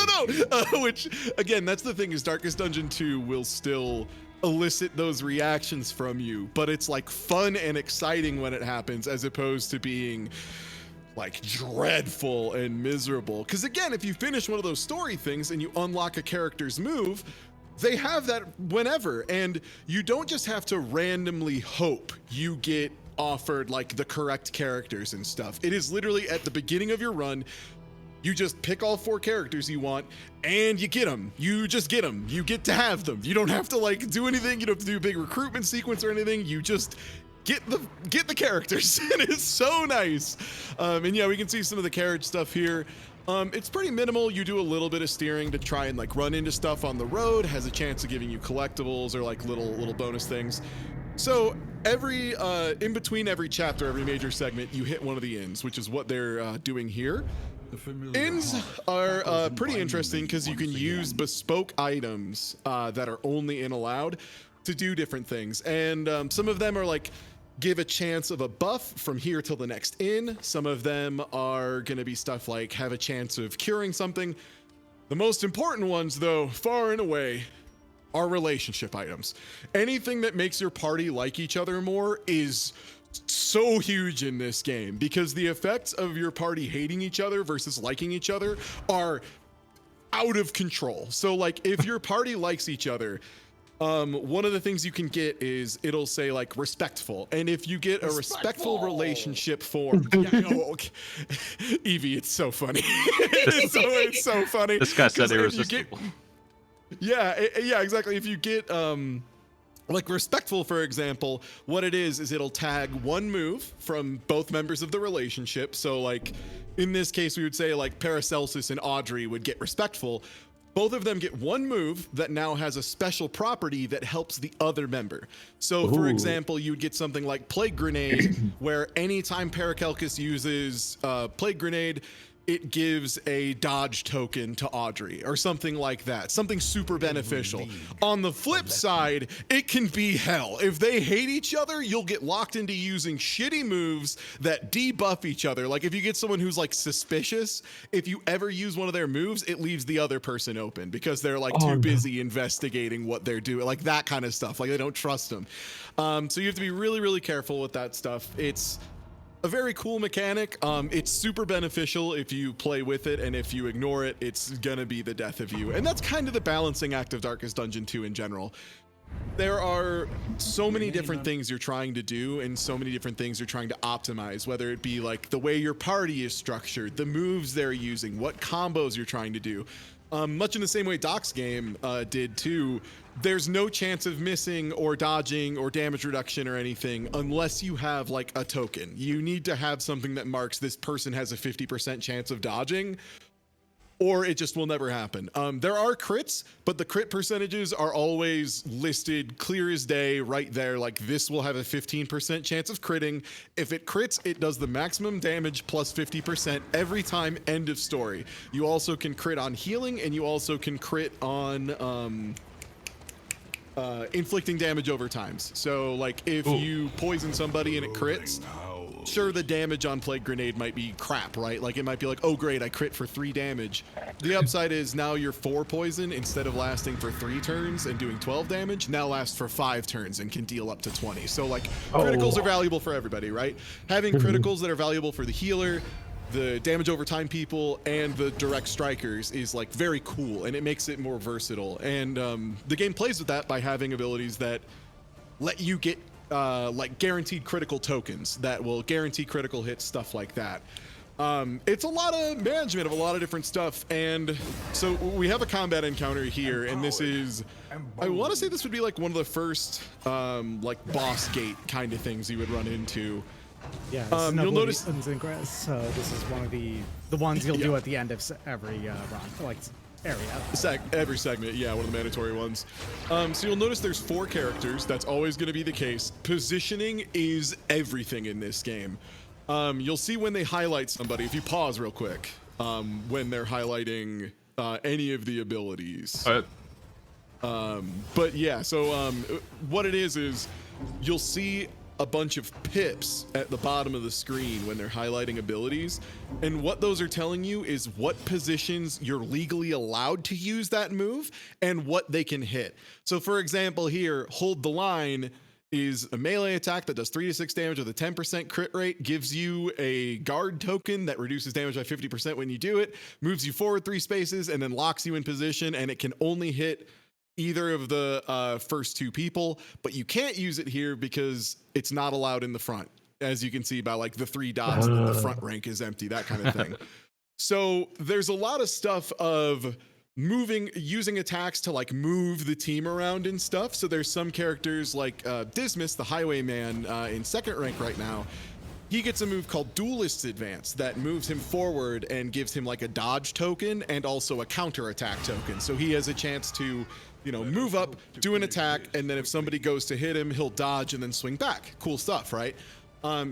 no. Which, again, that's the thing is Darkest Dungeon 2 will still elicit those reactions from you, but it's like fun and exciting when it happens as opposed to being like dreadful and miserable. Because again, if you finish one of those story things and you unlock a character's move, they have that whenever, and you don't just have to randomly hope you get offered like the correct characters and stuff. It is literally at the beginning of your run. You just pick all 4 characters you want and you get them. You just get them. You get to have them. You don't have to like do anything. You don't have to do a big recruitment sequence or anything. You just get the characters. And it's so nice. And yeah, we can see some of the carriage stuff here. It's pretty minimal. You do a little bit of steering to try and like run into stuff on the road. Has a chance of giving you collectibles or like little bonus things. So every in between every chapter, every major segment, you hit one of the inns, which is what they're doing here. Inns are pretty interesting because you can use bespoke items that are only in allowed to do different things. And some of them are like give a chance of a buff from here till the next inn. Some of them are going to be stuff like have a chance of curing something. The most important ones, though, far and away, are relationship items. Anything that makes your party like each other more is so huge in this game because the effects of your party hating each other versus liking each other are out of control. So like if your party likes each other, one of the things you can get is it'll say like respectful, and if you get a respectful relationship formed, Evie, it's so funny. it's so funny. This guy said irresistible. Yeah, exactly. If you get like respectful, for example, what it is it'll tag one move from both members of the relationship. So like in this case, we would say like Paracelsus and Audrey would get respectful. Both of them get one move that now has a special property that helps the other member. So for example, you'd get something like Plague Grenade, where anytime Paracelsus uses Plague Grenade, it gives a dodge token to Audrey or something like that. Something super beneficial. On the flip side, it can be hell. If they hate each other, you'll get locked into using shitty moves that debuff each other. Like if you get someone who's like suspicious, if you ever use one of their moves, it leaves the other person open because they're like too busy investigating what they're doing. Like that kind of stuff. Like they don't trust them. So you have to be really, really careful with that stuff. It's a very cool mechanic. It's super beneficial if you play with it, and if you ignore it, it's gonna be the death of you. And that's kind of the balancing act of Darkest Dungeon 2 in general. There are so many different things you're trying to do and so many different things you're trying to optimize, whether it be like the way your party is structured, the moves they're using, what combos you're trying to do. Much in the same way Doc's game did too, there's no chance of missing or dodging or damage reduction or anything unless you have like a token. You need to have something that marks this person has a 50% chance of dodging, or it just will never happen. There are crits, but the crit percentages are always listed clear as day right there. Like this will have a 15% chance of critting. If it crits, it does the maximum damage plus 50% every time, end of story. You also can crit on healing, and you also can crit on inflicting damage over times. So like if you poison somebody and it crits, sure, the damage on Plague Grenade might be crap, right? Like it might be like, oh great, I crit for 3 damage. The upside is now your 4 poison, instead of lasting for 3 turns and doing 12 damage, now lasts for 5 turns and can deal up to 20. So like criticals are valuable for everybody, right? Having criticals that are valuable for the healer, the damage over time people and the direct strikers is like very cool, and it makes it more versatile. And the game plays with that by having abilities that let you get like guaranteed critical tokens that will guarantee critical hits, stuff like that. It's a lot of management of a lot of different stuff. And so we have a combat encounter here, and this is, I want to say this would be like one of the first like boss gate kind of things you would run into. Yeah, this is you'll notice Ingress, so this is one of the ones you'll do at the end of every run, like area. Every segment, yeah, one of the mandatory ones. So you'll notice there's 4 characters. That's always going to be the case. Positioning is everything in this game. You'll see when they highlight somebody, if you pause real quick, when they're highlighting any of the abilities. But yeah, so what it is you'll see a bunch of pips at the bottom of the screen when they're highlighting abilities, and what those are telling you is what positions you're legally allowed to use that move and what they can hit. So for example here, Hold the Line is a melee attack that does 3 to 6 damage with a 10% crit rate, gives you a guard token that reduces damage by 50% when you do it, moves you forward 3 spaces, and then locks you in position, and it can only hit either of the first 2 people, but you can't use it here because it's not allowed in the front, as you can see by like the 3 dots that the front rank is empty, that kind of thing. So there's a lot of stuff of using attacks to like move the team around and stuff. So there's some characters like Dismas, the Highwayman in 2nd rank right now. He gets a move called Duelist's Advance that moves him forward and gives him like a dodge token and also a counter attack token. So he has a chance to, you know, move up, do an attack, and then if somebody goes to hit him, he'll dodge and then swing back. Cool stuff, right?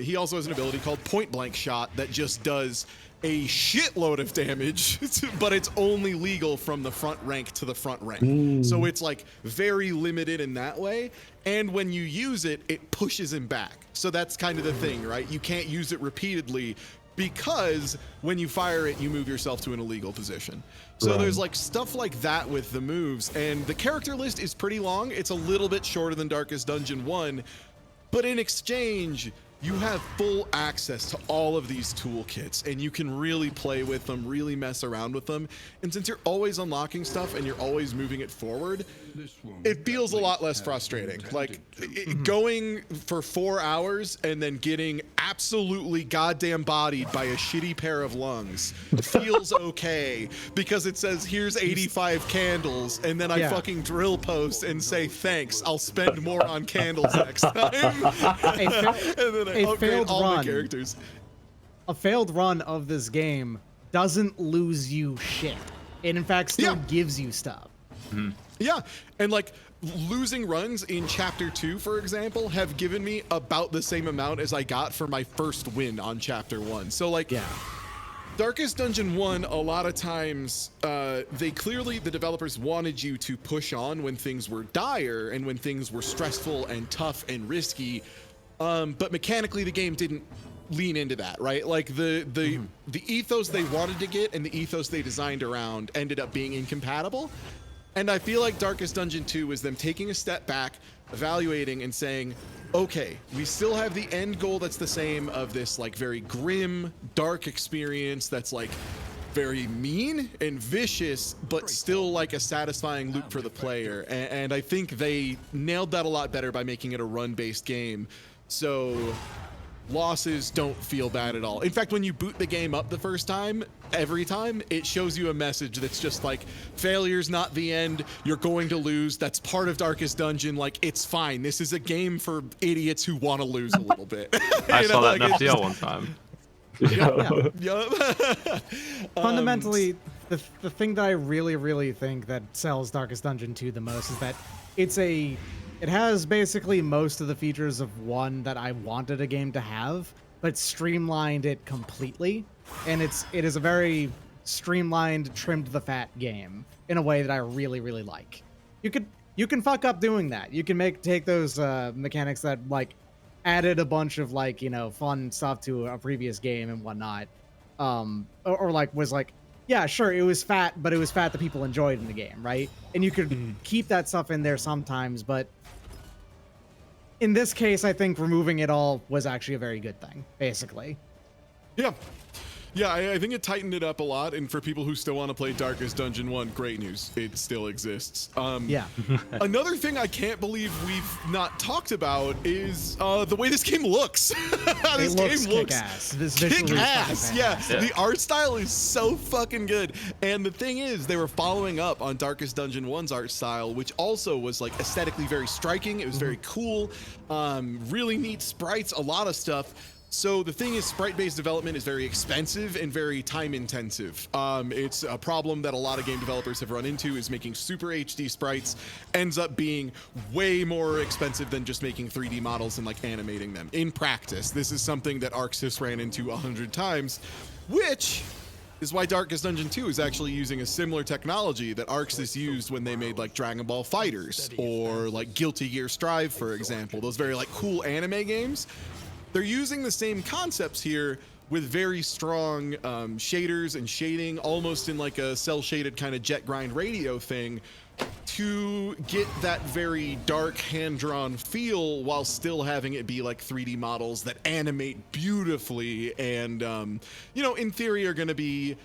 He also has an ability called Point Blank Shot that just does a shitload of damage, but it's only legal from the front rank to the front rank. So it's like very limited in that way. And when you use it, it pushes him back. So that's kind of the thing, right? You can't use it repeatedly because when you fire it, you move yourself to an illegal position. So there's like stuff like that with the moves, and the character list is pretty long. It's a little bit shorter than Darkest Dungeon 1, but in exchange, you have full access to all of these toolkits, and you can really play with them, really mess around with them. And since you're always unlocking stuff and you're always moving it forward, it feels a lot less frustrating. Like going for 4 hours and then getting absolutely goddamn bodied by a shitty pair of lungs feels okay because it says here's 85 candles, and then I fucking drill post and say thanks, I'll spend more on candles next time. And then I upgrade all the characters. A failed run of this game doesn't lose you shit. It in fact still gives you stuff. Yeah, and like losing runs in chapter 2, for example, have given me about the same amount as I got for my first win on chapter 1. So like, Darkest Dungeon 1, a lot of times, the developers wanted you to push on when things were dire and when things were stressful and tough and risky. But mechanically, the game didn't lean into that, right? Like the ethos they wanted to get and the ethos they designed around ended up being incompatible. And I feel like Darkest Dungeon 2 was them taking a step back, evaluating and saying, okay, we still have the end goal that's the same of this like very grim, dark experience that's like very mean and vicious, but still like a satisfying loop for the player. And I think they nailed that a lot better by making it a run-based game. So losses don't feel bad at all. In fact, when you boot the game up the first time, every time, it shows you a message that's just like, failure's not the end, you're going to lose, that's part of Darkest Dungeon, like, it's fine. This is a game for idiots who want to lose a little bit. I saw that in FDL one time. Fundamentally, the thing that I really think that sells Darkest Dungeon 2 the most is that it has basically most of the features of 1 that I wanted a game to have, but streamlined it completely. And it is a very streamlined, trimmed the fat game in a way that I really like. You can fuck up doing that. You can take those mechanics that like added a bunch of like, you know, fun stuff to a previous game and whatnot, or like was like, yeah, sure, it was fat, but it was fat that people enjoyed in the game, right? And you could keep that stuff in there sometimes, but in this case, I think removing it all was actually a very good thing, basically. Yeah. Yeah, I think it tightened it up a lot, and for people who still want to play Darkest Dungeon 1, great news. It still exists. Yeah. Another thing I can't believe we've not talked about is the way this game looks. This game looks kick-ass. This visually is kick-ass. fucking Yeah, fantastic. the art style is so fucking good. And the thing is, they were following up on Darkest Dungeon 1's art style, which also was like aesthetically very striking. It was very cool, really neat sprites, a lot of stuff. So the thing is, sprite-based development is very expensive and very time-intensive. It's a problem that a lot of game developers have run into, is making super HD sprites ends up being way more expensive than just making 3D models and like animating them. In practice, this is something that ArcSys ran into 100 times, which is why Darkest Dungeon 2 is actually using a similar technology that ArcSys used when they made like Dragon Ball Fighters or like Guilty Gear Strive, for example. Those very like cool anime games. They're using the same concepts here with very strong shaders and shading, almost in like a cel-shaded kind of jet grind radio thing, to get that very dark hand-drawn feel while still having it be like 3D models that animate beautifully and, you know, in theory are going to be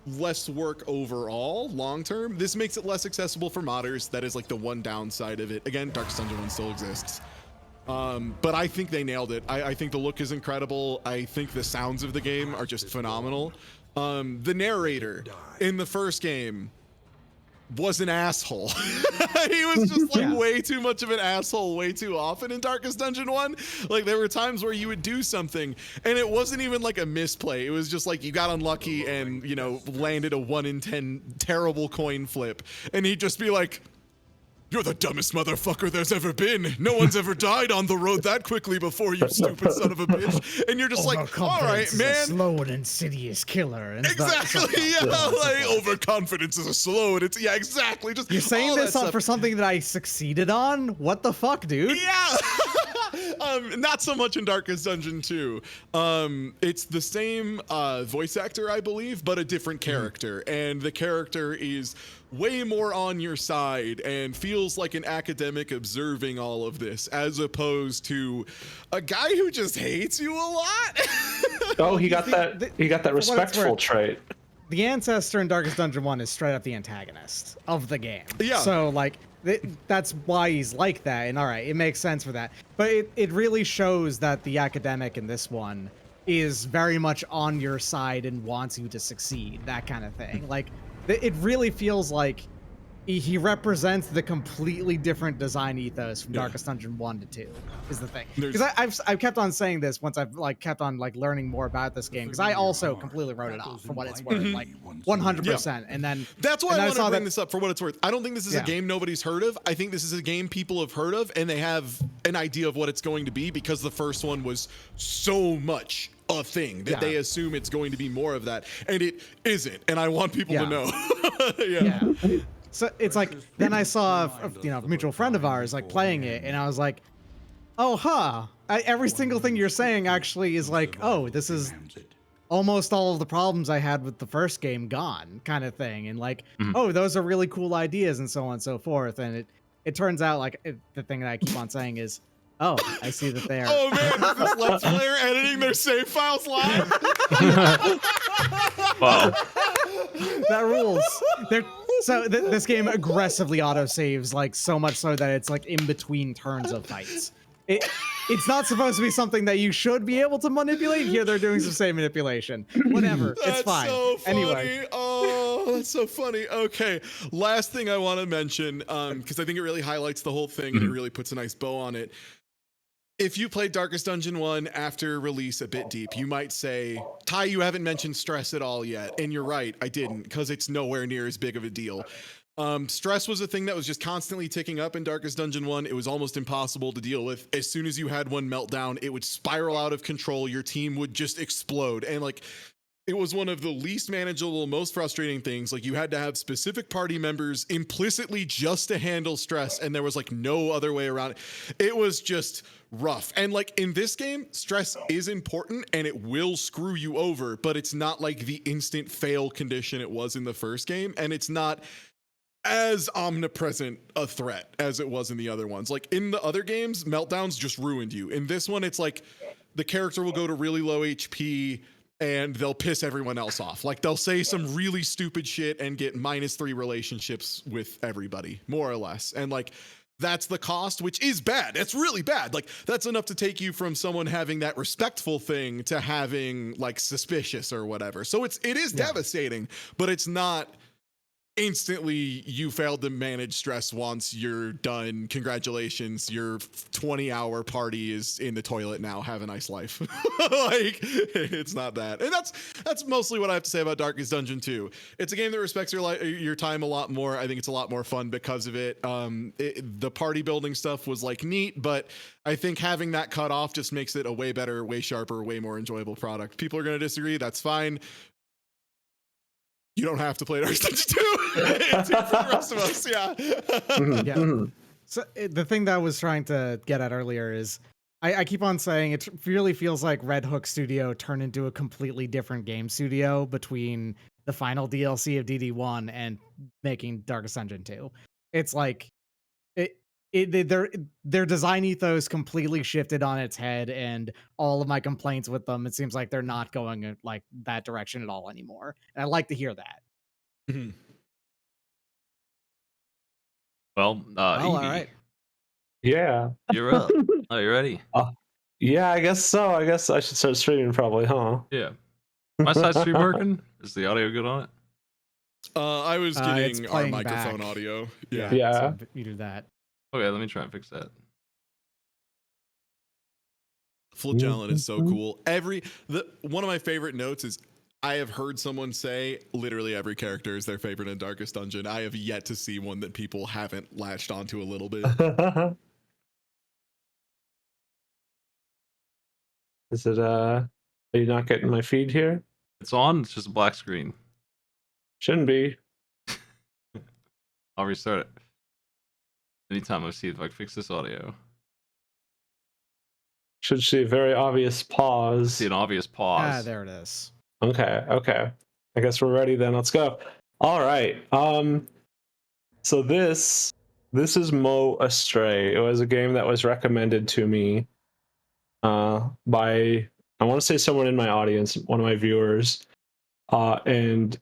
less work overall long-term. This makes it less accessible for modders. That is like the one downside of it. Again, Darkest Dungeon 1 still exists. But I think they nailed it. I think the look is incredible. I think the sounds of the game are just phenomenal. The narrator in the first game was an asshole. He was just like way too much of an asshole way too often in Darkest Dungeon 1. Like there were times where you would do something and it wasn't even like a misplay. It was just like you got unlucky and, you know, landed a 1 in 10 terrible coin flip. And he'd just be like, "You're the dumbest motherfucker there's ever been. No one's ever died on the road that quickly before, you stupid son of a bitch." And you're just like, all right, man. A slow and insidious killer. And Exactly, yeah, like overconfidence is a slow and it's, yeah, exactly. Just you're saying all this that stuff. for something that I succeeded on? What the fuck, dude? Yeah. Not so much in Darkest Dungeon 2. It's the same voice actor, I believe, but a different character. And the character is way more on your side and feels like an academic observing all of this, as opposed to a guy who just hates you a lot. Oh, he got that respectful trait. The ancestor in Darkest Dungeon 1 is straight up the antagonist of the game. Yeah. So, like, that's why he's like that, and all right, it makes sense for that. But it really shows that the academic in this one is very much on your side and wants you to succeed, that kind of thing. Like, it really feels like he represents the completely different design ethos from Darkest Dungeon 1 to 2 is the thing. Because I've kept on saying this once I've like kept on like learning more about this game, because I also completely wrote it off for what it's worth, like 100%. And then that's why I want to bring this up for what it's worth. I don't think this is a Yeah. game nobody's heard of. I think this is a game people have heard of and they have an idea of what it's going to be because the first one was so much a thing that they assume it's going to be more of that, and it isn't. And I want people to know. Yeah. So it's like, then I saw a mutual friend of ours like playing it, and I was like, oh, every single thing you're saying actually is like, oh, this is almost all of the problems I had with the first game gone, kind of thing. And like, oh, those are really cool ideas and so on and so forth. And it turns out like the thing that I keep on saying is, oh, I see that they are. Oh man, is this Let's Player editing their save files live? Wow. That rules. This game aggressively autosaves, like so much so that it's like in between turns of fights. It's not supposed to be something that you should be able to manipulate. Here they're doing some same manipulation. Whatever, it's fine. So funny. Anyway. Oh, that's so funny. Okay, last thing I want to mention, because I think it really highlights the whole thing and it really puts a nice bow on it. If you played Darkest Dungeon 1 after release a bit deep, you might say, Ty, you haven't mentioned stress at all yet. And you're right, I didn't, because it's nowhere near as big of a deal. Stress was a thing that was just constantly ticking up in Darkest Dungeon 1. It was almost impossible to deal with. As soon as you had one meltdown, it would spiral out of control. Your team would just explode. And like, it was one of the least manageable, most frustrating things. Like, you had to have specific party members implicitly just to handle stress, and there was like no other way around it. It was just rough. And like in this game, stress is important and it will screw you over, but it's not like the instant fail condition it was in the first game, and it's not as omnipresent a threat as it was in the other ones. Like in the other games, meltdowns just ruined you. In this one, it's like the character will go to really low HP and they'll piss everyone else off. Like they'll say some really stupid shit and get -3 relationships with everybody, more or less. And like that's the cost, which is bad. It's really bad. Like that's enough to take you from someone having that respectful thing to having like suspicious or whatever. So it is devastating, but it's not instantly you failed to manage stress once, you're done, congratulations, your 20-hour party is in the toilet now, have a nice life. Like it's not that. And that's mostly what I have to say about Darkest Dungeon 2. It's a game that respects your time a lot more. I think it's a lot more fun because of it. The party building stuff was like neat, but I think having that cut off just makes it a way better, way sharper, way more enjoyable product. People are going to disagree, that's fine. You don't have to play Darkest Dungeon 2. It's here for the rest of us, yeah. Yeah. So the thing that I was trying to get at earlier is I keep on saying it really feels like Red Hook Studio turned into a completely different game studio between the final DLC of DD1 and making Darkest Dungeon 2. It's like their design ethos completely shifted on its head, and all of my complaints with them, it seems like they're not going like that direction at all anymore. And I like to hear that. Mhm. Well, All Evie, right. Yeah. you're up. Are you ready? Yeah, I guess so. I guess I should start streaming probably, huh? Yeah. My side stream working? Is the audio good on it? I was It's getting our playing microphone back. audio. Yeah. So you do that. Okay, let me try and fix that. Flagellant is so cool. One of my favorite notes is I have heard someone say literally every character is their favorite in Darkest Dungeon. I have yet to see one that people haven't latched onto a little bit. Is it are you not getting my feed here? It's on, it's just a black screen. Shouldn't be. I'll restart it. Anytime I see if I can fix this audio. Should see a very obvious pause. See an obvious pause. There it is. Okay. I guess we're ready then. Let's go. All right. So this is Mo Astray. It was a game that was recommended to me by, I want to say, someone in my audience, one of my viewers. And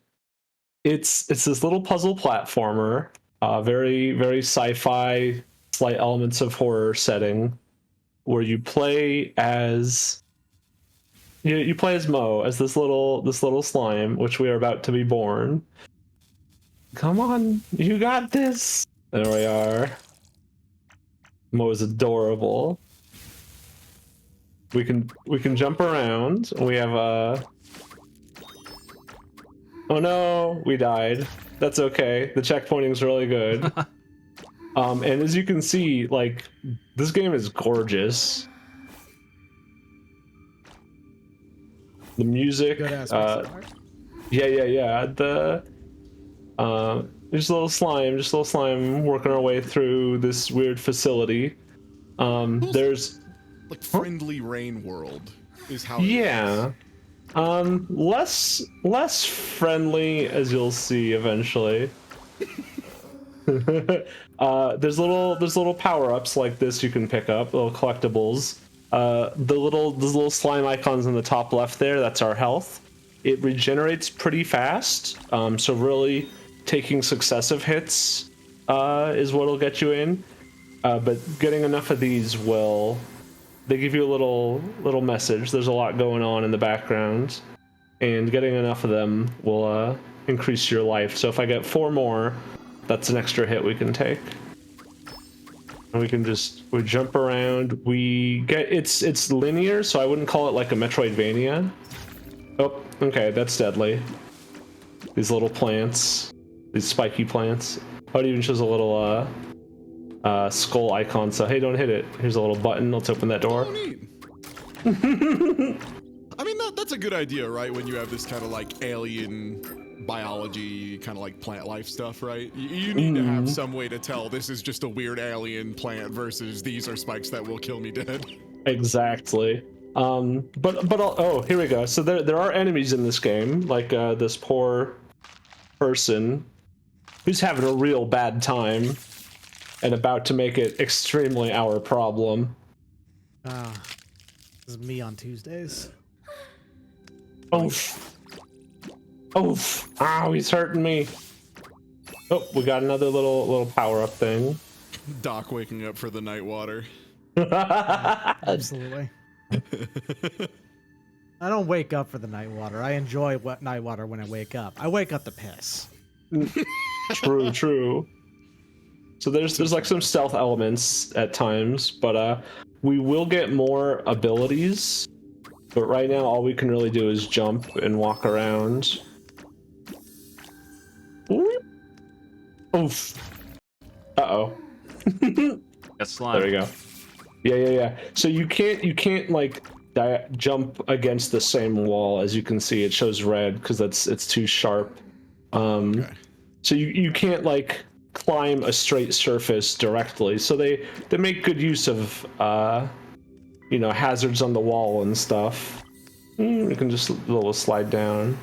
it's this little puzzle platformer, very, very sci-fi, slight elements of horror setting, where you play as you play as Mo, as this little slime, which we are about to be born. Come on, you got this. There we are. Mo is adorable. We can jump around. We have oh no, we died. That's okay. The checkpointing's really good. And as you can see, like, this game is gorgeous. The music, Good ass pixel art. yeah. Just a little slime working our way through this weird facility. There's Like friendly rain world is how. yeah. Less friendly, as you'll see eventually. There's little power-ups like this you can pick up, little collectibles. Those little slime icons in the top left there, that's our health. It regenerates pretty fast, so really taking successive hits is what'll get you in. But getting enough of these they give you a little message. There's a lot going on in the background, and getting enough of them will increase your life. So if I get 4 more, that's an extra hit we can take. And we jump around. It's linear, so I wouldn't call it like a Metroidvania. Oh, okay, that's deadly. These little plants, these spiky plants. Oh, it even shows a little skull icon. So hey, don't hit it. Here's a little button. Let's open that door. Oh, neat. I mean, that's a good idea, right? When you have this kind of like alien biology, kind of like plant life stuff, right? You need to have some way to tell this is just a weird alien plant versus these are spikes that will kill me dead. Exactly. Oh, here we go. So there are enemies in this game, like this poor person who's having a real bad time and about to make it extremely our problem. This is me on Tuesdays. Oof. Oof. Ow, he's hurting me. Oh, we got another little power-up thing. Doc waking up for the night water. Absolutely. I don't wake up for the night water. I enjoy night water when I wake up. I wake up to piss. True, true. So there's like some stealth elements at times, but we will get more abilities. But right now, all we can really do is jump and walk around. Oof. Uh-oh. That's slime. There we go. Yeah. So you can't like jump against the same wall. As you can see, it shows red because it's too sharp. Okay. So you can't like climb a straight surface directly. So they make good use of hazards on the wall and stuff. You can just little slide down.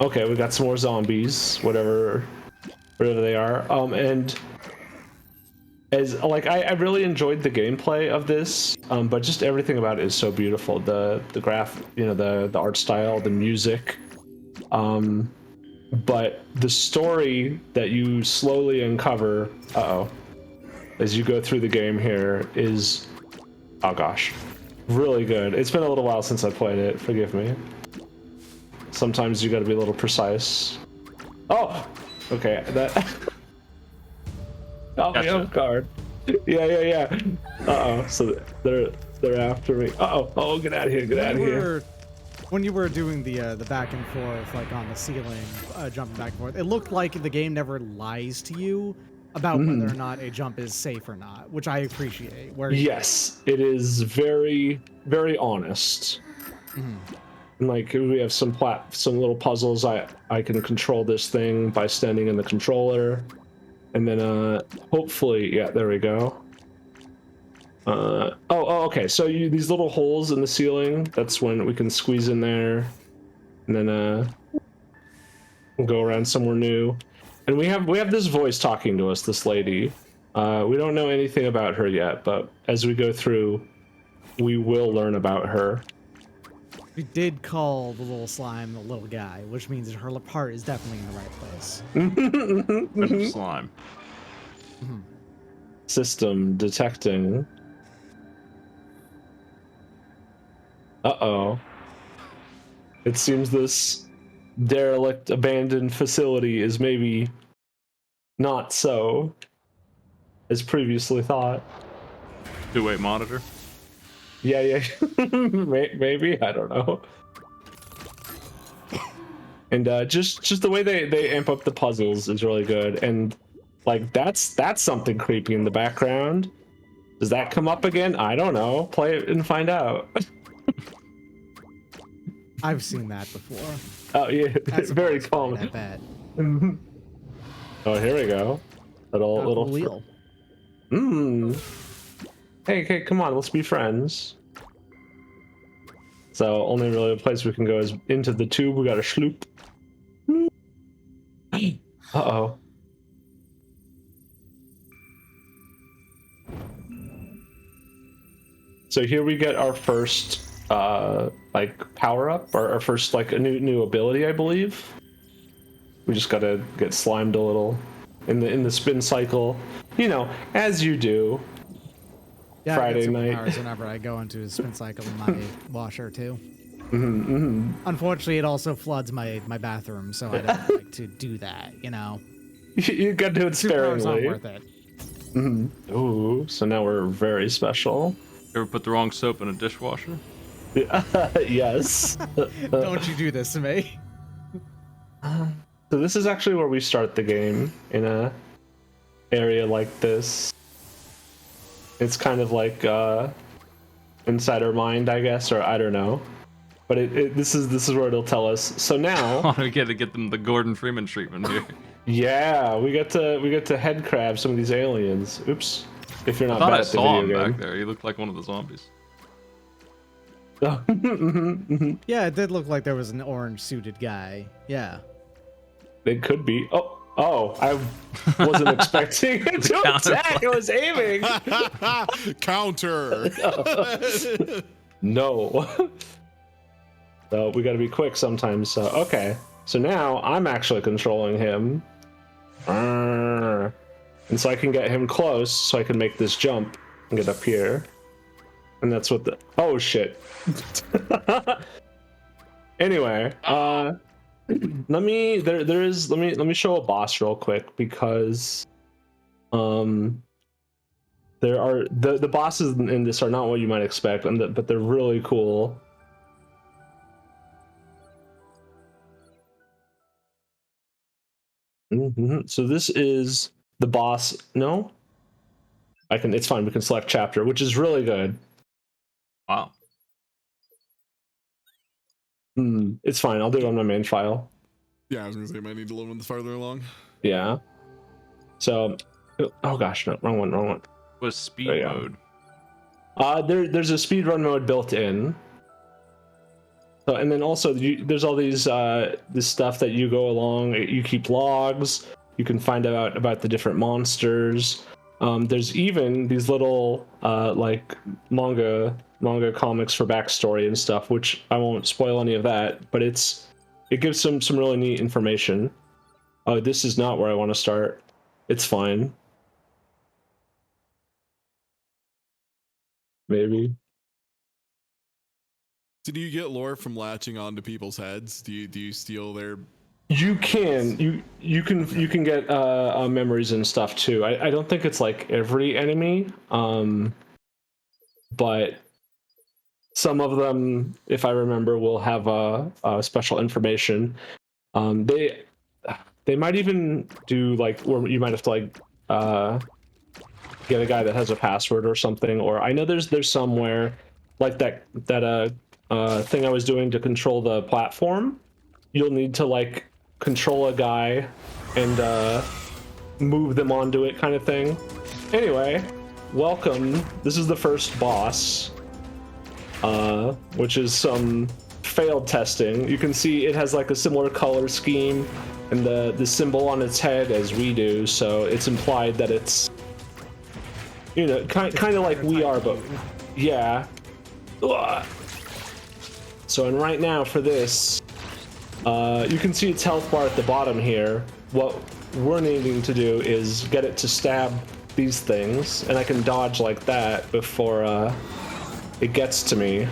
Okay, we got some more zombies, whatever they are. And as like I really enjoyed the gameplay of this, but just everything about it is so beautiful. The graph, the art style, the music, but the story that you slowly uncover, as you go through the game here is, oh gosh, really good. It's been a little while since I played it. Forgive me. Sometimes you got to be a little precise. Oh, okay, that. Got me off guard. Yeah. So they're after me. Oh, get out of here! Get out of here! When you were doing the back and forth, like on the ceiling, jumping back and forth, it looked like the game never lies to you about whether or not a jump is safe or not, which I appreciate. Yes, it is very, very honest. Like we have some little puzzles. I can control this thing by standing in the controller, and then hopefully, yeah, there we go. Okay. So these little holes in the ceiling. That's when we can squeeze in there, and then we'll go around somewhere new. And we have this voice talking to us. This lady. We don't know anything about her yet, but as we go through, we will learn about her. We did call the little slime the little guy, which means that her heart is definitely in the right place. There's slime. System detecting. Uh-oh. It seems this derelict, abandoned facility is maybe not so as previously thought. Two-way monitor. Yeah. Maybe, I don't know. And just the way they amp up the puzzles is really good. And like that's something creepy in the background. Does that come up again? I don't know. Play it and find out. I've seen that before. Oh yeah, very common. I bet. Oh, here we go. Little wheel. Hey, come on, let's be friends. So only really place we can go is into the tube. We got a schloop. Uh-oh. So here we get our first like power up, or our first like a new ability, I believe. We just gotta get slimed a little in the spin cycle, as you do. Yeah, Friday night. Powers whenever I go into a spin cycle in my washer too. Unfortunately, it also floods my bathroom, so I don't like to do that. You gotta do it sparingly. Not worth it. Ooh, so now we're very special. You ever put the wrong soap in a dishwasher? Yes. Don't you do this to me. So this is actually where we start the game, in a area like this. It's kind of like inside our mind, I guess, or I don't know. But this is where it'll tell us. So now we get to get them the Gordon Freeman treatment here. Yeah, we get to head crab some of these aliens. Oops. If you're not I thought bad I at the saw him video game. back there. He looked like one of the zombies. Yeah, it did look like there was an orange suited guy. Yeah. It could be. Oh, I wasn't expecting it to attack. I was aiming. Counter. No. So we got to be quick sometimes. So okay. So now I'm actually controlling him. And so I can get him close so I can make this jump and get up here. And that's what the oh shit. Anyway, let me show a boss real quick because there are the bosses in this are not what you might expect, but they're really cool. So this is the boss. No, it's fine. We can select chapter, which is really good. Wow. It's fine. I'll do it on my main file. Yeah, I was gonna say I might need a little bit farther along. Yeah. So, oh gosh, no, wrong one. Was speed mode? There's a speedrun mode built in. So, and then also there's all these this stuff that you go along. You keep logs. You can find out about the different monsters. There's even these little like manga comics for backstory and stuff, which I won't spoil any of that. But it gives some really neat information. Oh, this is not where I want to start. It's fine. Maybe. So do you get lore from latching onto people's heads? Do you steal their? You can get memories and stuff too. I don't think it's like every enemy, but some of them, if I remember, will have special information. They might even do like where you might have to like get a guy that has a password or something. Or I know there's somewhere like that thing I was doing to control the platform. You'll need to like control a guy and move them onto it, kind of thing. Anyway, welcome. This is the first boss, which is some failed testing. You can see it has like a similar color scheme and the symbol on its head as we do, so it's implied that it's, you know, kind of like we are, but yeah. Ugh. So, and right now for this, you can see its health bar at the bottom here. What we're needing to do is get it to stab these things, and I can dodge like that before it gets to me.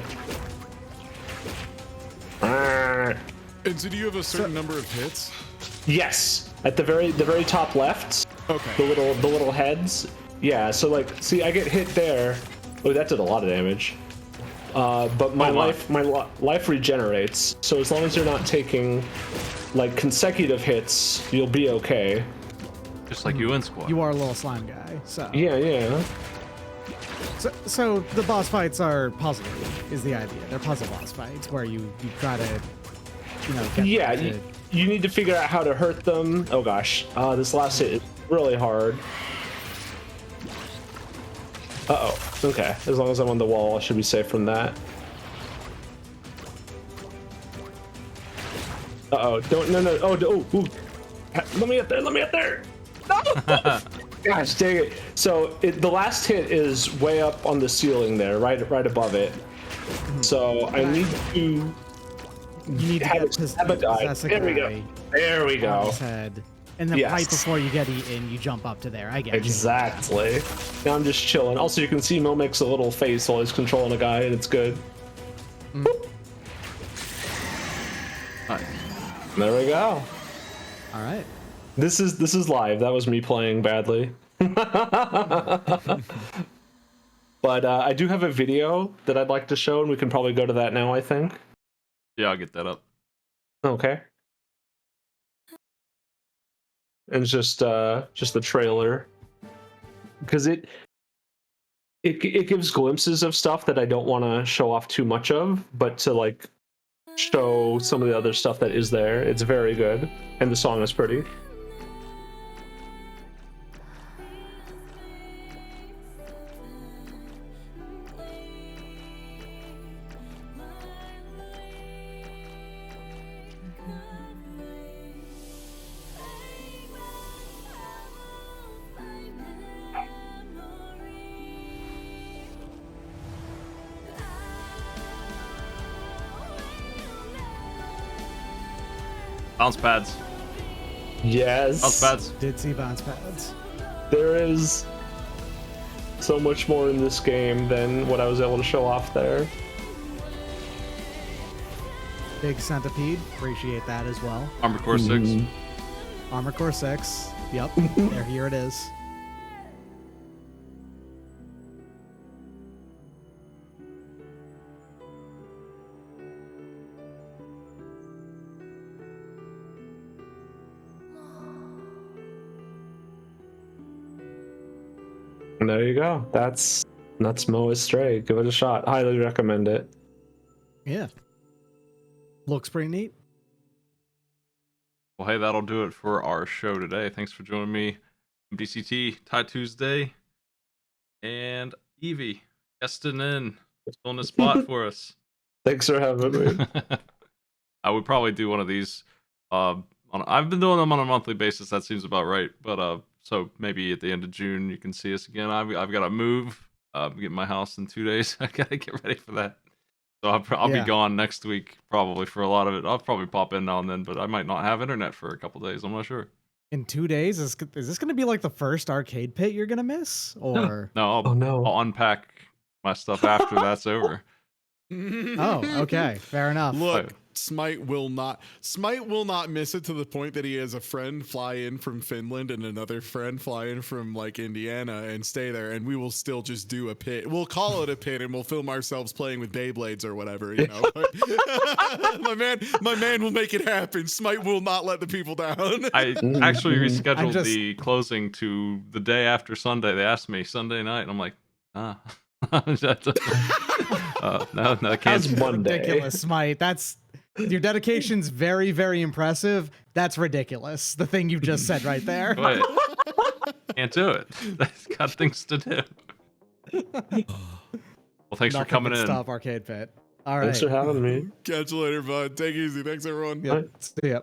And so do you have a certain number of hits? Yes, at the very top left. Okay. The little heads. Yeah. So like, see, I get hit there. Oh, that did a lot of damage. But my life regenerates. So as long as you're not taking like consecutive hits, you'll be okay. Just like you in squad. You are a little slime guy, so Yeah. So the boss fights are puzzle is the idea. They're puzzle boss fights where you try to, you know, get you need to figure out how to hurt them. Oh gosh, this last hit is really hard. Okay, as long as I'm on the wall, I should be safe from that. No. Ooh. Let me up there. No! Gosh, dang it. So the last hit is way up on the ceiling there, right above it. So I need to... You need to get sabotage. There we go. His head. And then right before you get eaten, you jump up to there. I get exactly. Now I'm just chilling. Also, you can see Mo makes a little face while he's controlling a guy, and it's good. Nice. There we go. All right. This is live. That was me playing badly. But I do have a video that I'd like to show, and we can probably go to that now, I think. Yeah, I'll get that up. Okay. And it's just the trailer, because it gives glimpses of stuff that I don't want to show off too much of, but to like show some of the other stuff that is there. It's very good, and the song is pretty. Bounce pads. Yes. Bounce pads. Did see bounce pads. There is so much more in this game than what I was able to show off there. Big centipede. Appreciate that as well. Armor Core 6. Armor Core 6. Yep. Here it is. And there you go. That's Mo Astray. Give it a shot. Highly recommend it. Yeah. Looks pretty neat. Well, hey, that'll do it for our show today. Thanks for joining me, MDCT, TieTuesday, and Evie, guesting in, filling a spot for us. Thanks for having me. I would probably do one of these. I've been doing them on a monthly basis. That seems about right. But so maybe at the end of June you can see us again. I've got to move. Get my house in 2 days. I gotta get ready for that. So I'll be gone next week probably for a lot of it. I'll probably pop in now and then, but I might not have internet for a couple days. I'm not sure. In 2 days, is this going to be like the first arcade pit you're going to miss? Or No, I'll unpack my stuff after that's over. Oh, okay, fair enough. Look, Smight will not miss it to the point that he has a friend fly in from Finland and another friend fly in from like Indiana and stay there, and we will still just do a pit. We'll call it a pit and we'll film ourselves playing with Beyblades or whatever, you know. my man will make it happen. Smight will not let the people down. I actually rescheduled the closing to the day after Sunday. They asked me Sunday night, and I'm like, no, I can't. That's Monday. Ridiculous, Smight. That's your dedication's very, very impressive. That's ridiculous. The thing you just said right there. Wait, can't do it. I've got things to do. Well, thanks for coming in. Stop Arcade Pit. All right. Thanks for having me. Catch you later, bud. Take it easy. Thanks, everyone. Yep. See ya.